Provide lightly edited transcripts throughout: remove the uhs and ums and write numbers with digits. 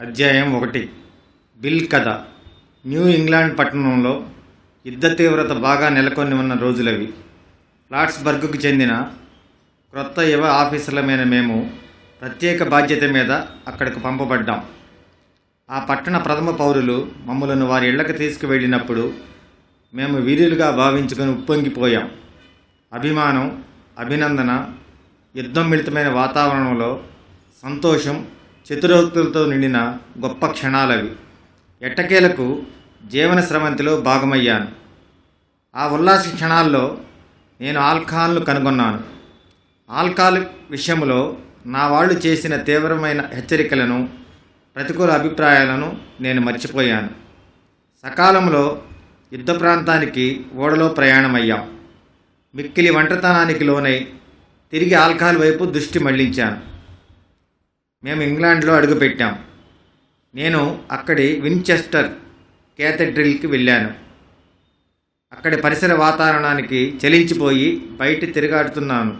అధ్యాయం 1. బిల్ కథ. New England పట్టణంలో యుద్ధ తీవ్రత బాగా నెలకొని ఉన్న రోజులవి. ఫ్లాట్స్బర్గ్కు చెందిన క్రొత్త యువ ఆఫీసర్లమైన మేము ప్రత్యేక బాధ్యత మీద అక్కడికి పంపబడ్డాం. ఆ పట్టణ ప్రథమ పౌరులు మమ్మలను వారి ఇళ్లకు తీసుకువెళ్ళినప్పుడు మేము వీరులుగా భావించుకొని ఉప్పొంగిపోయాం. అభిమానం, అభినందన, యుద్ధం మిళితమైన వాతావరణంలో సంతోషం, చతురోక్తులతో నిండిన గొప్ప క్షణాలవి. ఎట్టకేలకు జీవన స్రవంతిలో భాగమయ్యాను. ఆ ఉల్లాస క్షణాల్లో నేను ఆల్కహాల్ను కనుగొన్నాను. ఆల్కహాల్ విషయంలో నా వాళ్ళు చేసిన తీవ్రమైన హెచ్చరికలను, ప్రతికూల అభిప్రాయాలను నేను మర్చిపోయాను. సకాలంలో యుద్ధ ప్రాంతానికి ఓడలో ప్రయాణమయ్యాం. మిక్కిలి ఒంటరితనానికి లోనై తిరిగి ఆల్కహాల్ వైపు దృష్టి మళ్లించాను. మేము ఇంగ్లాండ్లో అడుగుపెట్టాం. నేను అక్కడి విన్చెస్టర్ క్యాథెడ్రల్కి వెళ్ళాను. అక్కడి పరిసర వాతావరణానికి చలించిపోయి బయట తిరుగాడుతున్నాను.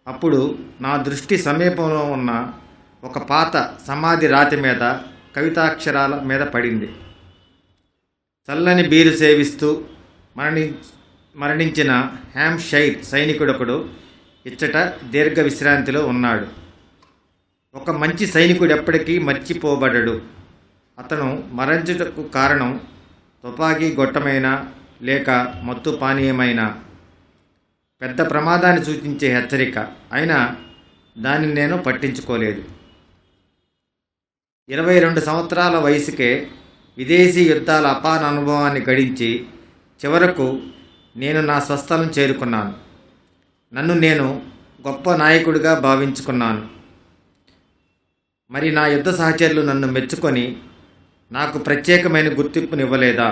అప్పుడు నా దృష్టి సమీపంలో ఉన్న ఒక పాత సమాధి రాతి మీద కవితాక్షరాల మీద పడింది. చల్లని బీరు సేవిస్తూ మరణించిన హ్యాంప్షైర్ సైనికుడొకడు ఇచ్చట దీర్ఘ విశ్రాంతిలో ఉన్నాడు. ఒక మంచి సైనికుడు ఎప్పటికీ మర్చిపోబడడు. అతను మరణించుటకు కారణం తుపాకీ గొట్టమైనా లేక మత్తు పానీయమైనా పెద్ద ప్రమాదాన్ని సూచించే హెచ్చరిక. అయినా దాన్ని నేను పట్టించుకోలేదు. 22 సంవత్సరాల వయసుకే విదేశీ యుద్ధాల అపార అనుభవాన్ని గడించి చివరకు నేను నా స్వస్థలం చేరుకున్నాను. నన్ను నేను గొప్ప నాయకుడిగా భావించుకున్నాను. మరి నా యుద్ధ సహచరులు నన్ను మెచ్చుకొని నాకు ప్రత్యేకమైన గుర్తింపునివ్వలేదా?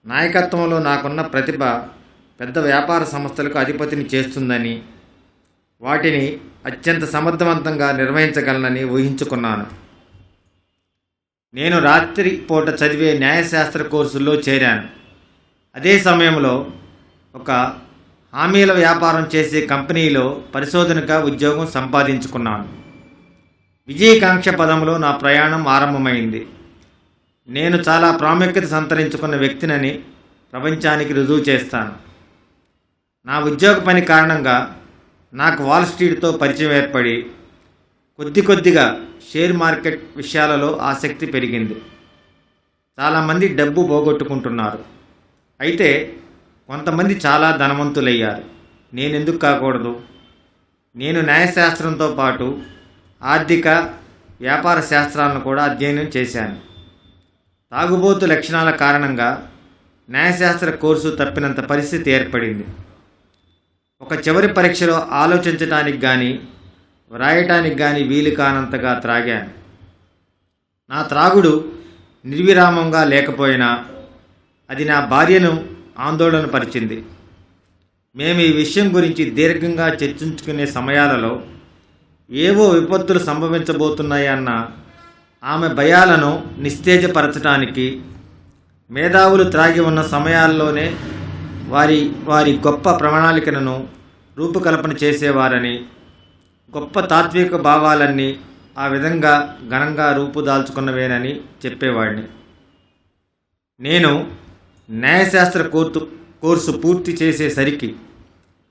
నాయకత్వంలో నాకున్న ప్రతిభ పెద్ద వ్యాపార సంస్థలకు అధిపతిని చేస్తుందని, వాటిని అత్యంత సమర్థవంతంగా నిర్వహించగలనని ఊహించుకున్నాను. నేను రాత్రి పూట చదివే న్యాయశాస్త్ర కోర్సుల్లో చేరాను. అదే సమయంలో ఒక హామీల వ్యాపారం చేసే కంపెనీలో పరిశోధనగా ఉద్యోగం సంపాదించుకున్నాను. విజయకాంక్ష పదంలో నా ప్రయాణం ఆరంభమైంది. నేను చాలా ప్రాముఖ్యత సంతరించుకున్న వ్యక్తినని ప్రపంచానికి రుజువు చేస్తాను. నా ఉద్యోగ పని కారణంగా నాకు వాల్ స్ట్రీట్తో పరిచయం ఏర్పడి కొద్దిగా షేర్ మార్కెట్ విషయాలలో ఆసక్తి పెరిగింది. చాలామంది డబ్బు పోగొట్టుకుంటున్నారు. అయితే కొంతమంది చాలా ధనవంతులయ్యారు. నేనెందుకు కాకూడదు? నేను న్యాయశాస్త్రంతో పాటు ఆర్థిక, వ్యాపార శాస్త్రాలను కూడా అధ్యయనం చేశాను. తాగుబోతు లక్షణాల కారణంగా న్యాయశాస్త్ర కోర్సు తప్పినంత పరిస్థితి ఏర్పడింది. ఒక చివరి పరీక్షలో ఆలోచించడానికి కానీ వ్రాయటానికి కానీ వీలు కానంతగా త్రాగాను. నా త్రాగుడు నిర్విరామంగా లేకపోయినా అది నా భార్యను ఆందోళన పరిచింది. మేము ఈ విషయం గురించి దీర్ఘంగా చర్చించుకునే సమయాలలో ఏవో విపత్తులు సంభవించబోతున్నాయన్న ఆమె భయాలను నిస్తేజపరచడానికి మేధావులు త్రాగి ఉన్న సమయాల్లోనే వారి గొప్ప ప్రణాళికలను రూపకల్పన చేసేవారని, గొప్ప తాత్విక భావాలన్నీ ఆ విధంగా ఘనంగా రూపుదాల్చుకున్నవేనని చెప్పేవాడిని. నేను న్యాయశాస్త్ర కోర్సు పూర్తి చేసేసరికి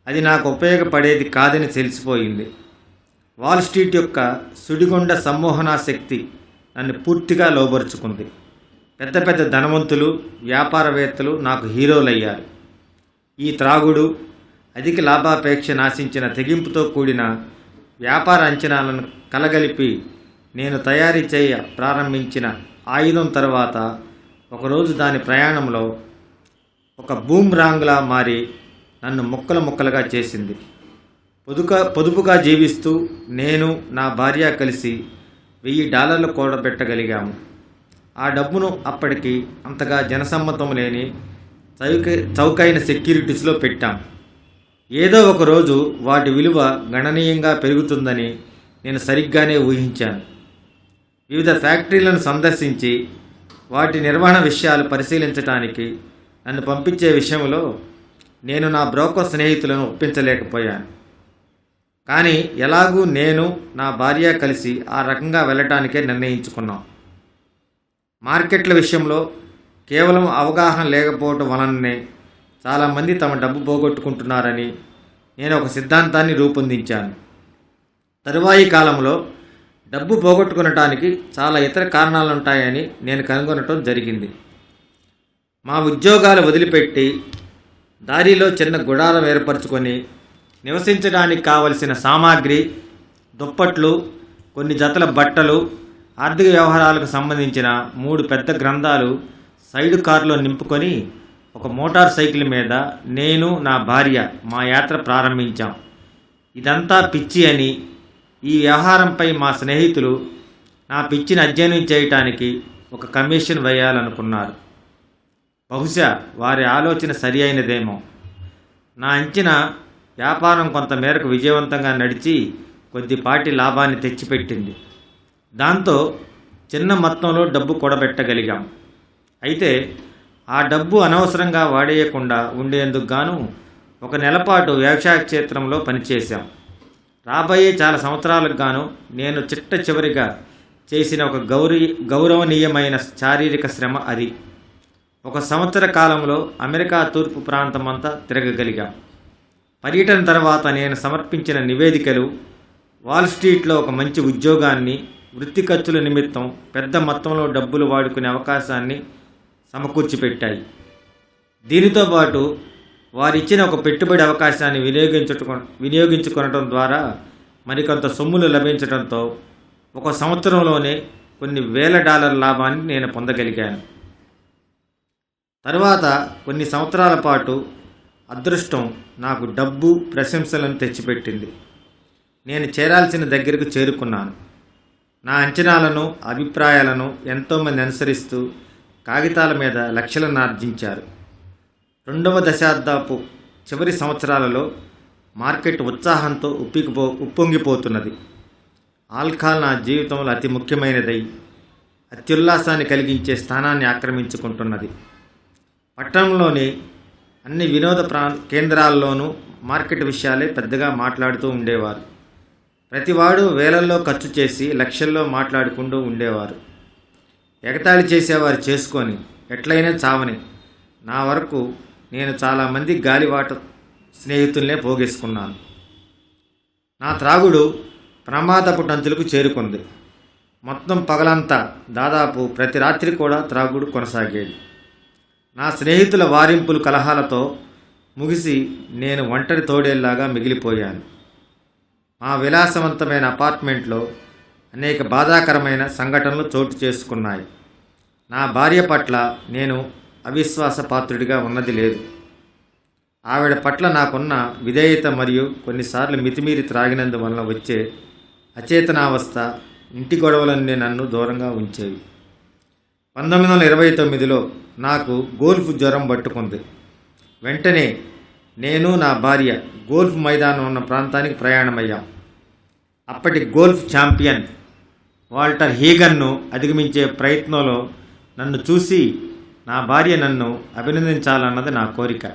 అది నాకు ఉపయోగపడేది కాదని తెలిసిపోయింది. వాల్ స్ట్రీట్ యొక్క సుడిగుండ సమ్మోహనా శక్తి నన్ను పూర్తిగా లోబరుచుకుంది. పెద్ద పెద్ద ధనవంతులు, వ్యాపారవేత్తలు నాకు హీరోలయ్యారు. ఈ త్రాగుడు, అధిక లాభాపేక్ష నాశించిన తెగింపుతో కూడిన వ్యాపార అంచనాలను కలగలిపి నేను తయారీ చేయ ప్రారంభించిన ఆయుధం తర్వాత ఒకరోజు దాని ప్రయాణంలో ఒక బూమ్రాంగ్లా మారి నన్ను ముక్కలుగా చేసింది. పొదుపుగా జీవిస్తూ నేను, నా భార్య కలిసి $1000 కూడబెట్టగలిగాము. ఆ డబ్బును అప్పటికి అంతగా జనసమ్మతం లేని చౌకైన సెక్యూరిటీస్లో పెట్టాం. ఏదో ఒకరోజు వాటి విలువ గణనీయంగా పెరుగుతుందని నేను సరిగ్గానే ఊహించాను. వివిధ ఫ్యాక్టరీలను సందర్శించి వాటి నిర్వహణ విషయాలు పరిశీలించడానికి నన్ను పంపించే విషయంలో నేను నా బ్రోకర్ స్నేహితులను ఒప్పించలేకపోయాను. కానీ ఎలాగూ నేను నా భార్య కలిసి ఆ రకంగా వెళ్ళటానికే నిర్ణయించుకున్నాం. మార్కెట్ల విషయంలో కేవలం అవగాహన లేకపోవటం వలననే చాలామంది తమ డబ్బు పోగొట్టుకుంటున్నారని నేను ఒక సిద్ధాంతాన్ని రూపొందించాను. తరువాయి కాలంలో డబ్బు పోగొట్టుకునటానికి చాలా ఇతర కారణాలుంటాయని నేను కనుగొనటం జరిగింది. మా ఉద్యోగాలు వదిలిపెట్టి దారిలో చిన్న గుడారం ఏర్పరచుకొని నివసించడానికి కావలసిన సామాగ్రి, దుప్పట్లు, కొన్ని జతల బట్టలు, ఆర్థిక వ్యవహారాలకు సంబంధించిన 3 పెద్ద గ్రంథాలు సైడ్ కారులో నింపుకొని ఒక మోటార్ సైకిల్ మీద నేను, నా భార్య మా యాత్ర ప్రారంభించాం. ఇదంతా పిచ్చి అని, ఈ వ్యవహారంపై మా స్నేహితులు నా పిచ్చిని అధ్యయనం చేయటానికి ఒక కమిషన్ వేయాలనుకున్నారు. బహుశా వారి ఆలోచన సరి అయినదేమో. నా అంచనా వ్యాపారం కొంత మేరకు విజయవంతంగా నడిచి కొద్దిపాటి లాభాన్ని తెచ్చిపెట్టింది. దాంతో చిన్న మొత్తంలో డబ్బు కూడబెట్టగలిగాం. అయితే ఆ డబ్బు అనవసరంగా వాడేయకుండా ఉండేందుకు గాను 1 నెల పాటు వ్యవసాయ క్షేత్రంలో పనిచేశాం. రాబోయే చాలా సంవత్సరాలకు గాను నేను చిట్ట చివరిగా చేసిన ఒక గౌరవనీయమైన శారీరక శ్రమ అది. 1 సంవత్సర కాలంలో అమెరికా తూర్పు ప్రాంతమంతా తిరగగలిగాం. పర్యటన తర్వాత నేను సమర్పించిన నివేదికలు వాల్ స్ట్రీట్లో ఒక మంచి ఉద్యోగాన్ని, వృత్తి ఖర్చుల నిమిత్తం పెద్ద మొత్తంలో డబ్బులు వాడుకునే అవకాశాన్ని సమకూర్చిపెట్టాయి. దీనితో పాటు వారిచ్చిన ఒక పెట్టుబడి అవకాశాన్ని వినియోగించుకోవడం ద్వారా మరికొంత సొమ్ములు లభించడంతో 1 సంవత్సరంలోనే కొన్ని $1,000 లాభాన్ని నేను పొందగలిగాను. తరువాత కొన్ని సంవత్సరాల పాటు అదృష్టం నాకు డబ్బు, ప్రశంసలను తెచ్చిపెట్టింది. నేను చేరాల్సిన దగ్గరకు చేరుకున్నాను. నా అంచనాలను, అభిప్రాయాలను ఎంతోమంది అనుసరిస్తూ కాగితాల మీద లక్షలను ఆర్జించారు. 2వ దశాబ్దపు చివరి సంవత్సరాలలో మార్కెట్ ఉత్సాహంతో ఉప్పొంగిపోతున్నది. ఆల్కహాల్ నా జీవితంలో అతి ముఖ్యమైనదై అత్యుల్లాసాన్ని కలిగించే స్థానాన్ని ఆక్రమించుకుంటున్నది. పట్టణంలోని అన్ని వినోద కేంద్రాల్లోనూ మార్కెట్ విషయాలే పెద్దగా మాట్లాడుతూ ఉండేవారు. ప్రతివాడు వేలల్లో ఖర్చు చేసి లక్షల్లో మాట్లాడుకుంటూ ఉండేవారు. ఎగతాళి చేసేవారు చేసుకొని ఎట్లయినా చావని. నా వరకు నేను చాలామంది గాలివాట స్నేహితుల్నే పోగేసుకున్నాను. నా త్రాగుడు ప్రమాదపు టంచులకు చేరుకుంది. మొత్తం పగలంతా దాదాపు ప్రతి రాత్రి కూడా త్రాగుడు కొనసాగేది. నా స్నేహితుల వారింపులు, కలహాలతో ముగిసి నేను ఒంటరి తోడేల్లాగా మిగిలిపోయాను. మా విలాసవంతమైన అపార్ట్మెంట్లో అనేక బాధాకరమైన సంఘటనలు చోటు చేసుకున్నాయి. నా భార్య పట్ల నేను అవిశ్వాసపాత్రుడిగా ఉన్నది లేదు. ఆవిడ పట్ల నాకున్న విధేయత మరియు కొన్నిసార్లు మితిమీరి త్రాగినందువలన వచ్చే అచేతనావస్థ, ఇంటి గొడవలన్నీ నన్ను దూరంగా ఉంచేవి. 1929లో నాకు గోల్ఫ్ జ్వరం పట్టుకుంది. వెంటనే నేను, నా భార్య గోల్ఫ్ మైదానం ఉన్న ప్రాంతానికి ప్రయాణమయ్యాం. అప్పటి గోల్ఫ్ ఛాంపియన్ వాల్టర్ హీగన్ను అధిగమించే ప్రయత్నంలో నన్ను చూసి నా భార్య నన్ను అభినందించాలన్నది నా కోరిక.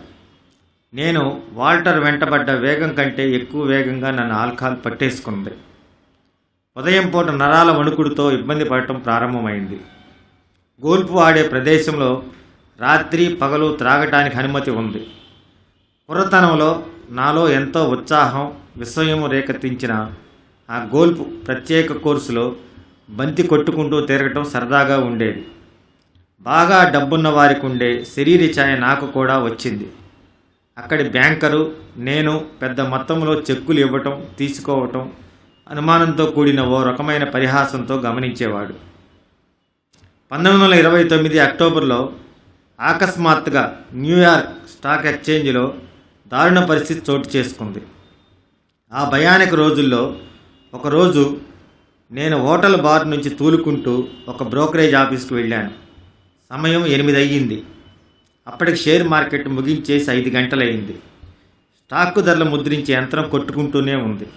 నేను వాల్టర్ వెంటబడ్డ వేగం కంటే ఎక్కువ వేగంగా నన్ను ఆల్కహాల్ పట్టేసుకుంది. ఉదయం పూట నరాల వణుకుడుతో ఇబ్బంది పడటం ప్రారంభమైంది. గోల్ఫ్ ఆడే ప్రదేశంలో రాత్రి పగలు త్రాగటానికి అనుమతి ఉంది. కుర్రతనంలో నాలో ఎంతో ఉత్సాహం, విస్మయం రేకెత్తించిన ఆ గోల్ఫ్ ప్రత్యేక కోర్సులో బంతి కొట్టుకుంటూ తిరగటం సరదాగా ఉండేది. బాగా డబ్బున్న వారికి ఉండే శరీర ఛాయ నాకు కూడా వచ్చింది. అక్కడి బ్యాంకరు నేను పెద్ద మొత్తంలో చెక్కులు ఇవ్వటం, తీసుకోవటం అనుమానంతో కూడిన ఓ రకమైన పరిహాసంతో గమనించేవాడు. 1929 అక్టోబర్లో అకస్మాత్తుగా న్యూయార్క్ స్టాక్ ఎక్స్చేంజ్లో దారుణ పరిస్థితి చోటు చేసుకుంది. ఆ భయానక రోజుల్లో ఒకరోజు నేను హోటల్ బార్ నుంచి తూలుకుంటూ ఒక బ్రోకరేజ్ ఆఫీస్కి వెళ్ళాను. సమయం 8 అయ్యింది. అప్పటికి షేర్ మార్కెట్ ముగించేసి 5 గంటలయ్యింది. స్టాకు ధరలు ముద్రించే యంత్రం కొట్టుకుంటూనే ఉంది.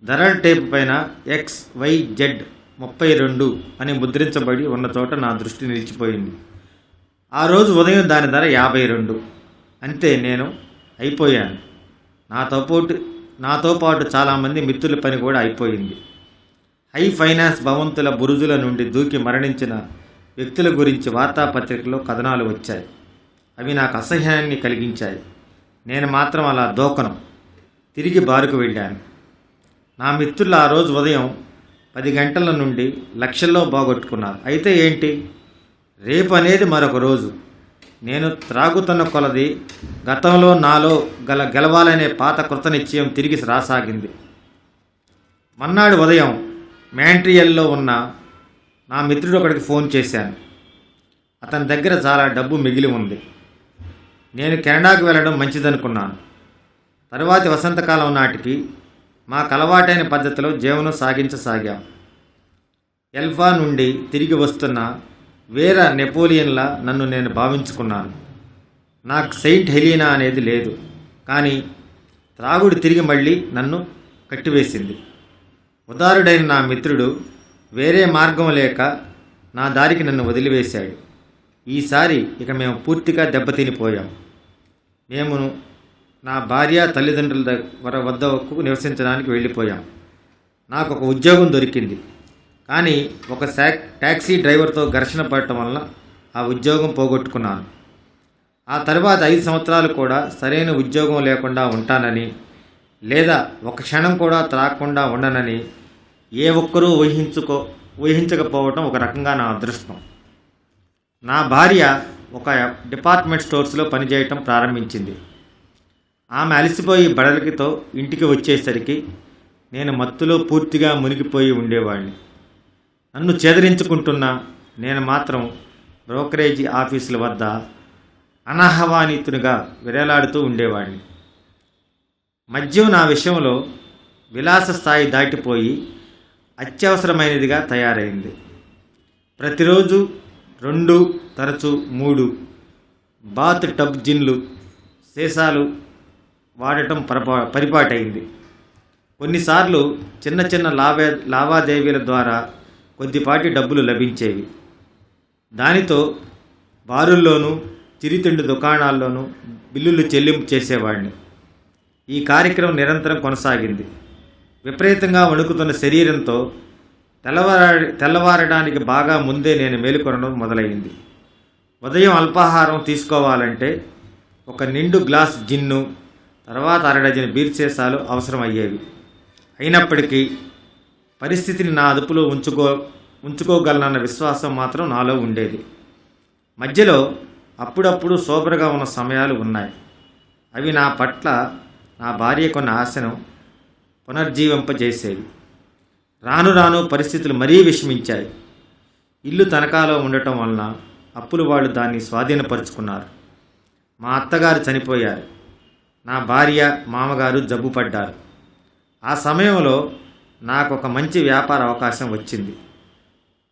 ధరల టేపు పైన XYZ 32 అని ముద్రించబడి ఉన్న చోట నా దృష్టి నిలిచిపోయింది. ఆ రోజు ఉదయం దాని ధర 52. అంతే, నేను అయిపోయాను. నాతో నాతో పాటు చాలామంది మిత్రుల పని కూడా అయిపోయింది. హై ఫైనాన్స్ భవంతుల బురుజుల నుండి దూకి మరణించిన వ్యక్తుల గురించి వార్తాపత్రికలో కథనాలు వచ్చాయి. అవి నాకు అసహ్యాన్ని కలిగించాయి. నేను మాత్రం అలా దూకను. తిరిగి బారుకు వెళ్ళాను. నా మిత్రులు ఆ రోజు ఉదయం 10 గంటల నుండి లక్షల్లో బాగొట్టుకున్నారు. అయితే ఏంటి, రేపు అనేది మరొక రోజు. నేను త్రాగుతున్న కొలది గతంలో నాలో గెలవాలనే పాత కృతనిశ్చయం తిరిగి రాసాగింది. మన్నాడు ఉదయం మాంట్రియల్లో ఉన్న నా మిత్రుడు ఒకడికి ఫోన్ చేశాను. అతని దగ్గర చాలా డబ్బు మిగిలి ఉంది. నేను కెనడాకు వెళ్ళడం మంచిదనుకున్నాను. తరువాతి వసంతకాలం నాటికి మాకు అలవాటైన పద్ధతిలో జీవనం సాగించసాగాం. ఎల్ఫా నుండి తిరిగి వస్తున్న వేర నెపోలియన్లా నన్ను నేను భావించుకున్నాను. నాకు సెయింట్ హెలీనా అనేది లేదు. కానీ త్రాగుడు తిరిగి మళ్ళీ నన్ను కట్టివేసింది. ఉదారుడైన నా మిత్రుడు వేరే మార్గం లేక నా దారికి నన్ను వదిలివేశాడు. ఈసారి ఇక మేము పూర్తిగా దెబ్బతినిపోయాం. మేము నా భార్య తల్లిదండ్రుల వద్దకు నివసించడానికి వెళ్ళిపోయాం. నాకు ఒక ఉద్యోగం దొరికింది. కానీ ఒక ట్యాక్సీ డ్రైవర్తో ఘర్షణ పడటం వలన ఆ ఉద్యోగం పోగొట్టుకున్నాను. ఆ తర్వాత 5 సంవత్సరాలు కూడా సరైన ఉద్యోగం లేకుండా ఉంటానని, లేదా ఒక క్షణం కూడా త్రాగకుండా ఉండనని ఏ ఒక్కరూ ఊహించకపోవటం ఒక రకంగా నా అదృష్టం. నా భార్య ఒక డిపార్ట్మెంట్ స్టోర్స్లో పనిచేయటం ప్రారంభించింది. ఆమె అలసిపోయి బడలికితో ఇంటికి వచ్చేసరికి నేను మత్తులో పూర్తిగా మునిగిపోయి ఉండేవాడిని. నన్ను చెదిరించుకుంటున్న నేను మాత్రం బ్రోకరేజీ ఆఫీసుల వద్ద అనాహ్వానితునిగా విరేలాడుతూ ఉండేవాడిని. మద్యం నా విషయంలో విలాస స్థాయి దాటిపోయి అత్యవసరమైనదిగా తయారైంది. ప్రతిరోజు 2, తరచూ 3 బాత్ టబ్ జిన్లు సీసాలు వాడటం పరిపాటైంది. కొన్నిసార్లు చిన్న చిన్న లావాదేవీల ద్వారా కొద్దిపాటి డబ్బులు లభించేవి. దానితో బారుల్లోనూ చిరుతిండి దుకాణాల్లోనూ బిల్లులు చెల్లింపు చేసేవాడిని. ఈ కార్యక్రమం నిరంతరం కొనసాగింది. విపరీతంగా వణుకుతున్న శరీరంతో తెల్లవారడానికి బాగా ముందే నేను మేలుకొనడం మొదలైంది. ఉదయం అల్పాహారం తీసుకోవాలంటే ఒక నిండు గ్లాస్ జిన్ను, తర్వాత 1/2 డజన్ బీర్ సీసాలు అవసరమయ్యేవి. అయినప్పటికీ పరిస్థితిని నా అదుపులో ఉంచుకోగలనన్న విశ్వాసం మాత్రం నాలో ఉండేది. మధ్యలో అప్పుడప్పుడు సోబరుగా ఉన్న సమయాలు ఉన్నాయి. అవి నా పట్ల నా భార్య కొన్న ఆశను పునర్జీవింపజేసేవి. రాను రాను పరిస్థితులు మరీ విషమించాయి. ఇల్లు తనఖాలో ఉండటం వలన అప్పులు వాళ్ళు దాన్ని స్వాధీనపరుచుకున్నారు. మా అత్తగారు చనిపోయారు. నా భార్య, మామగారు జబ్బుపడ్డారు. ఆ సమయంలో నాకు ఒక మంచి వ్యాపార అవకాశం వచ్చింది.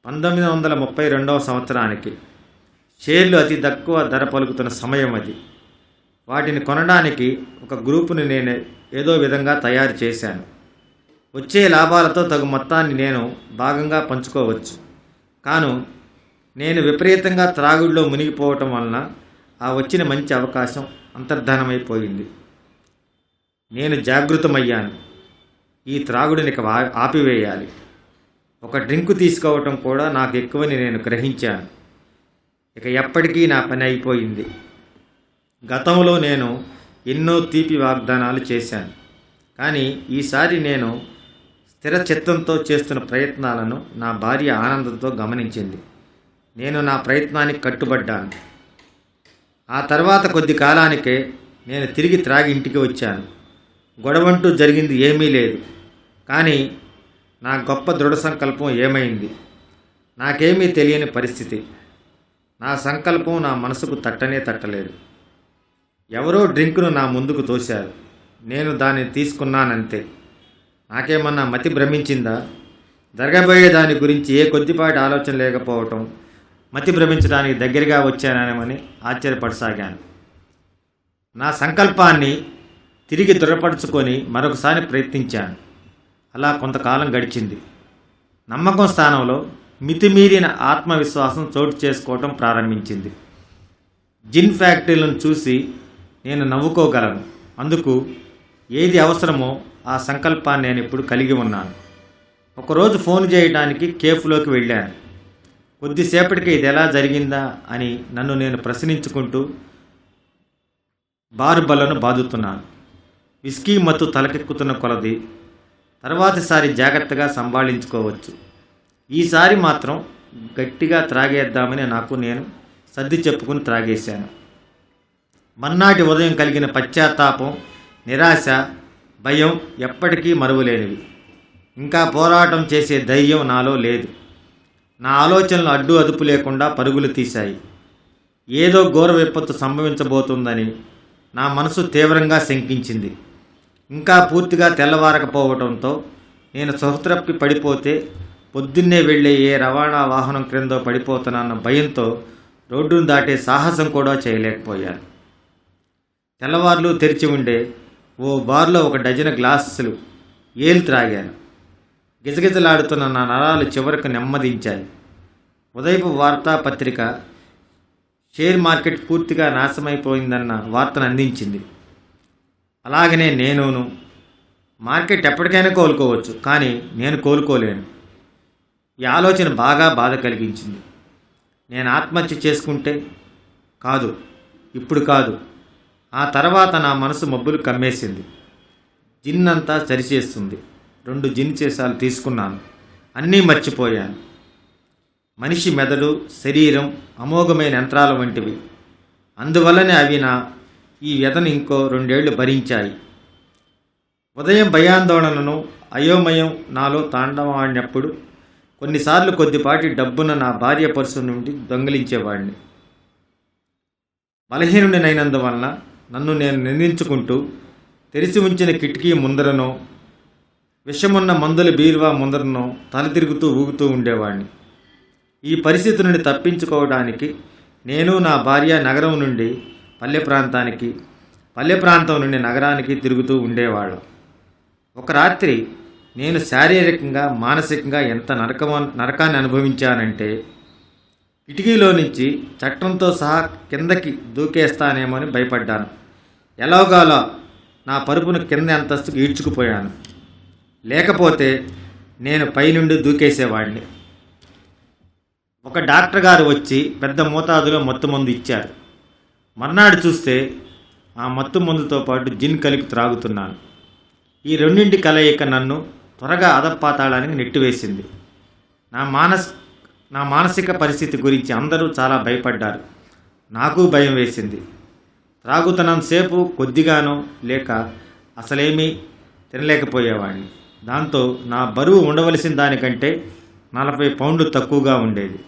1932వ సంవత్సరానికి షేర్లు అతి తక్కువ ధర పలుకుతున్న సమయం అది. వాటిని కొనడానికి ఒక గ్రూపుని నేను ఏదో విధంగా తయారు చేశాను. వచ్చే లాభాలతో తగు మొత్తాన్ని నేను భాగంగా పంచుకోవచ్చు. కాను నేను విపరీతంగా త్రాగుడిలో మునిగిపోవటం వలన ఆ వచ్చిన మంచి అవకాశం అంతర్ధానమైపోయింది. నేను జాగృతమయ్యాను. ఈ త్రాగుడిని ఆపివేయాలి. ఒక డ్రింకు తీసుకోవటం కూడా నాకు ఎక్కువని నేను గ్రహించాను. ఇక ఎప్పటికీ నా పని అయిపోయింది. గతంలో నేను ఎన్నో తీపి వాగ్దానాలు చేశాను. కానీ ఈసారి నేను స్థిర చిత్తంతో చేస్తున్న ప్రయత్నాలను నా భార్య ఆనందంతో గమనించింది. నేను నా ప్రయత్నానికి కట్టుబడ్డాను. ఆ తర్వాత కొద్ది కాలానికే నేను తిరిగి త్రాగి ఇంటికి వచ్చాను. గొడవంటూ జరిగింది ఏమీ లేదు. కానీ నా గొప్ప దృఢ సంకల్పం ఏమైంది? నాకేమీ తెలియని పరిస్థితి. నా సంకల్పం నా మనసుకు తట్టలేదు. ఎవరో డ్రింకును నా ముందుకు తోశారు. నేను దాన్ని తీసుకున్నానంతే. నాకేమన్నా మతి భ్రమించిందా? జరగబోయే దాని గురించి ఏ కొద్దిపాటి ఆలోచన లేకపోవటం మతి భ్రమించడానికి దగ్గరగా వచ్చానని ఆశ్చర్యపడసాగాను. నా సంకల్పాన్ని తిరిగి దృఢపరుచుకొని మరొకసారి ప్రయత్నించాను. అలా కొంతకాలం గడిచింది. నమ్మకం స్థానంలో మితిమీరిన ఆత్మవిశ్వాసం చోటు చేసుకోవటం ప్రారంభించింది. జిన్ ఫ్యాక్టరీలను చూసి నేను నవ్వుకోగలను. అందుకు ఏది అవసరమో ఆ సంకల్పాన్ని నేను ఇప్పుడు కలిగి ఉన్నాను. ఒకరోజు ఫోన్ చేయడానికి కేఫ్లోకి వెళ్ళాను. కొద్దిసేపటికి ఇది ఎలా జరిగిందా అని నన్ను నేను ప్రశ్నించుకుంటూ బారు బల్లను బాదుతున్నాను. విస్కీ మత్తు తలకెక్కుతున్న కొలది తర్వాతిసారి జాగ్రత్తగా సంభాళించుకోవచ్చు, ఈసారి మాత్రం గట్టిగా త్రాగేద్దామని నాకు నేను సర్ది చెప్పుకుని త్రాగేశాను. మర్నాటి ఉదయం కలిగిన పశ్చాత్తాపం, నిరాశ, భయం ఎప్పటికీ మరువలేనివి. ఇంకా పోరాటం చేసే ధైర్యం నాలో లేదు. నా ఆలోచనలు అడ్డు అదుపు లేకుండా పరుగులు తీశాయి. ఏదో ఘోర విపత్తు సంభవించబోతుందని నా మనసు తీవ్రంగా శంకించింది. ఇంకా పూర్తిగా తెల్లవారకపోవడంతో నేను సహృతప్పి పడిపోతే పొద్దున్నే వెళ్ళే ఏ రవాణా వాహనం క్రిందో పడిపోతానన్న భయంతో రోడ్డును దాటే సాహసం కూడా చేయలేకపోయాను. తెల్లవార్లు తెరిచి ఉండే ఓ బార్లో 1 డజను గ్లాసులు ఏలు త్రాగాను. గిజగిజలాడుతున్న నా నరాలు చివరకు నెమ్మదించాయి. ఉదయపు వార్తాపత్రిక షేర్ మార్కెట్ పూర్తిగా నాశమైపోయిందన్న వార్తను అందించింది. అలాగనే నేనును. మార్కెట్ ఎప్పటికైనా కోలుకోవచ్చు, కానీ నేను కోలుకోలేను. ఈ ఆలోచన బాగా బాధ కలిగించింది. నేను ఆత్మహత్య చేసుకుంటే కాదు, ఇప్పుడు కాదు. ఆ తర్వాత నా మనసు మబ్బులు కమ్మేసింది. జిన్ అంతా సరిచేస్తుంది. 2 జిన్ సీసాలు తీసుకున్నాను. అన్నీ మర్చిపోయాను. మనిషి మెదడు, శరీరం అమోఘమైన యంత్రాల వంటివి. అందువల్లనే అవి ఈ వ్యధను ఇంకో 2 ఏళ్లు భరించాయి. ఉదయం భయాందోళనను, అయోమయం నాలో తాండవాడినప్పుడు కొన్నిసార్లు కొద్దిపాటి డబ్బున నా భార్య పర్సు నుండి దొంగిలించేవాడిని. బలహీనుడినైనందువలన నన్ను నేను నిందించుకుంటూ తెరిచి ఉంచిన కిటికీ ముందరనో, విషమున్న మందుల బీరువా ముందరనో తలతిరుగుతూ ఊగుతూ ఉండేవాడిని. ఈ పరిస్థితి నుండి తప్పించుకోవడానికి నేను, నా భార్య నగరం నుండి పల్లె ప్రాంతానికి, పల్లె ప్రాంతం నుండి నగరానికి తిరుగుతూ ఉండేవాళ్ళం. ఒక రాత్రి నేను శారీరకంగా, మానసికంగా ఎంత నరకాన్ని అనుభవించానంటే కిటికీలో నుంచి చట్టంతో సహా కిందకి దూకేస్తానేమో అని భయపడ్డాను. ఎలాగోలా నా పరుపును కింద అంతస్తుకు ఈడ్చుకుపోయాను. లేకపోతే నేను పైనుండి దూకేసేవాడిని. ఒక డాక్టర్ గారు వచ్చి పెద్ద మోతాదులో మత్తు మందు ఇచ్చారు. మర్నాడు చూస్తే ఆ మత్తు మందుతో పాటు జిన్ కలిపి త్రాగుతున్నాను. ఈ రెండింటి కలయిక నన్ను త్వరగా అధపాతాళానికి నెట్టివేసింది. నా మానసిక పరిస్థితి గురించి అందరూ చాలా భయపడ్డారు. నాకు భయం వేసింది. త్రాగుతున్నంతసేపు కొద్దిగానో లేక అసలేమీ తినలేకపోయేవాడిని. దాంతో నా బరువు ఉండవలసిన దానికంటే 40 పౌండ్లు తక్కువగా ఉండేది.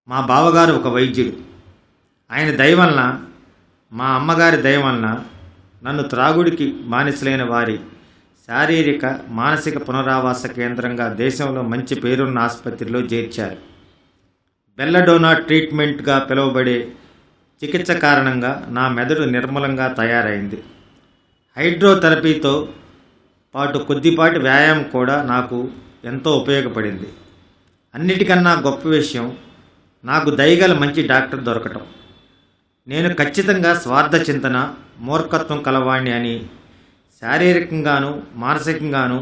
మా బావగారు ఒక వైద్యుడు. ఆయన దయ వలన, మా అమ్మగారి దయ వలన నన్ను త్రాగుడికి బానిసలైన వారి శారీరక, మానసిక పునరావాస కేంద్రంగా దేశంలో మంచి పేరున్న ఆసుపత్రిలో చేర్చారు. బెల్లడోనా ట్రీట్మెంట్గా పిలువబడే చికిత్స కారణంగా నా మెదడు నిర్మలంగా తయారైంది. హైడ్రోథెరపీతో పాటు కొద్దిపాటి వ్యాయామం కూడా నాకు ఎంతో ఉపయోగపడింది. అన్నిటికన్నా గొప్ప విషయం నాకు దయగల మంచి డాక్టర్ దొరకటం. నేను ఖచ్చితంగా స్వార్థ చింతన, మూర్ఖత్వం కలవాణ్ణి అని, శారీరకంగాను మానసికంగాను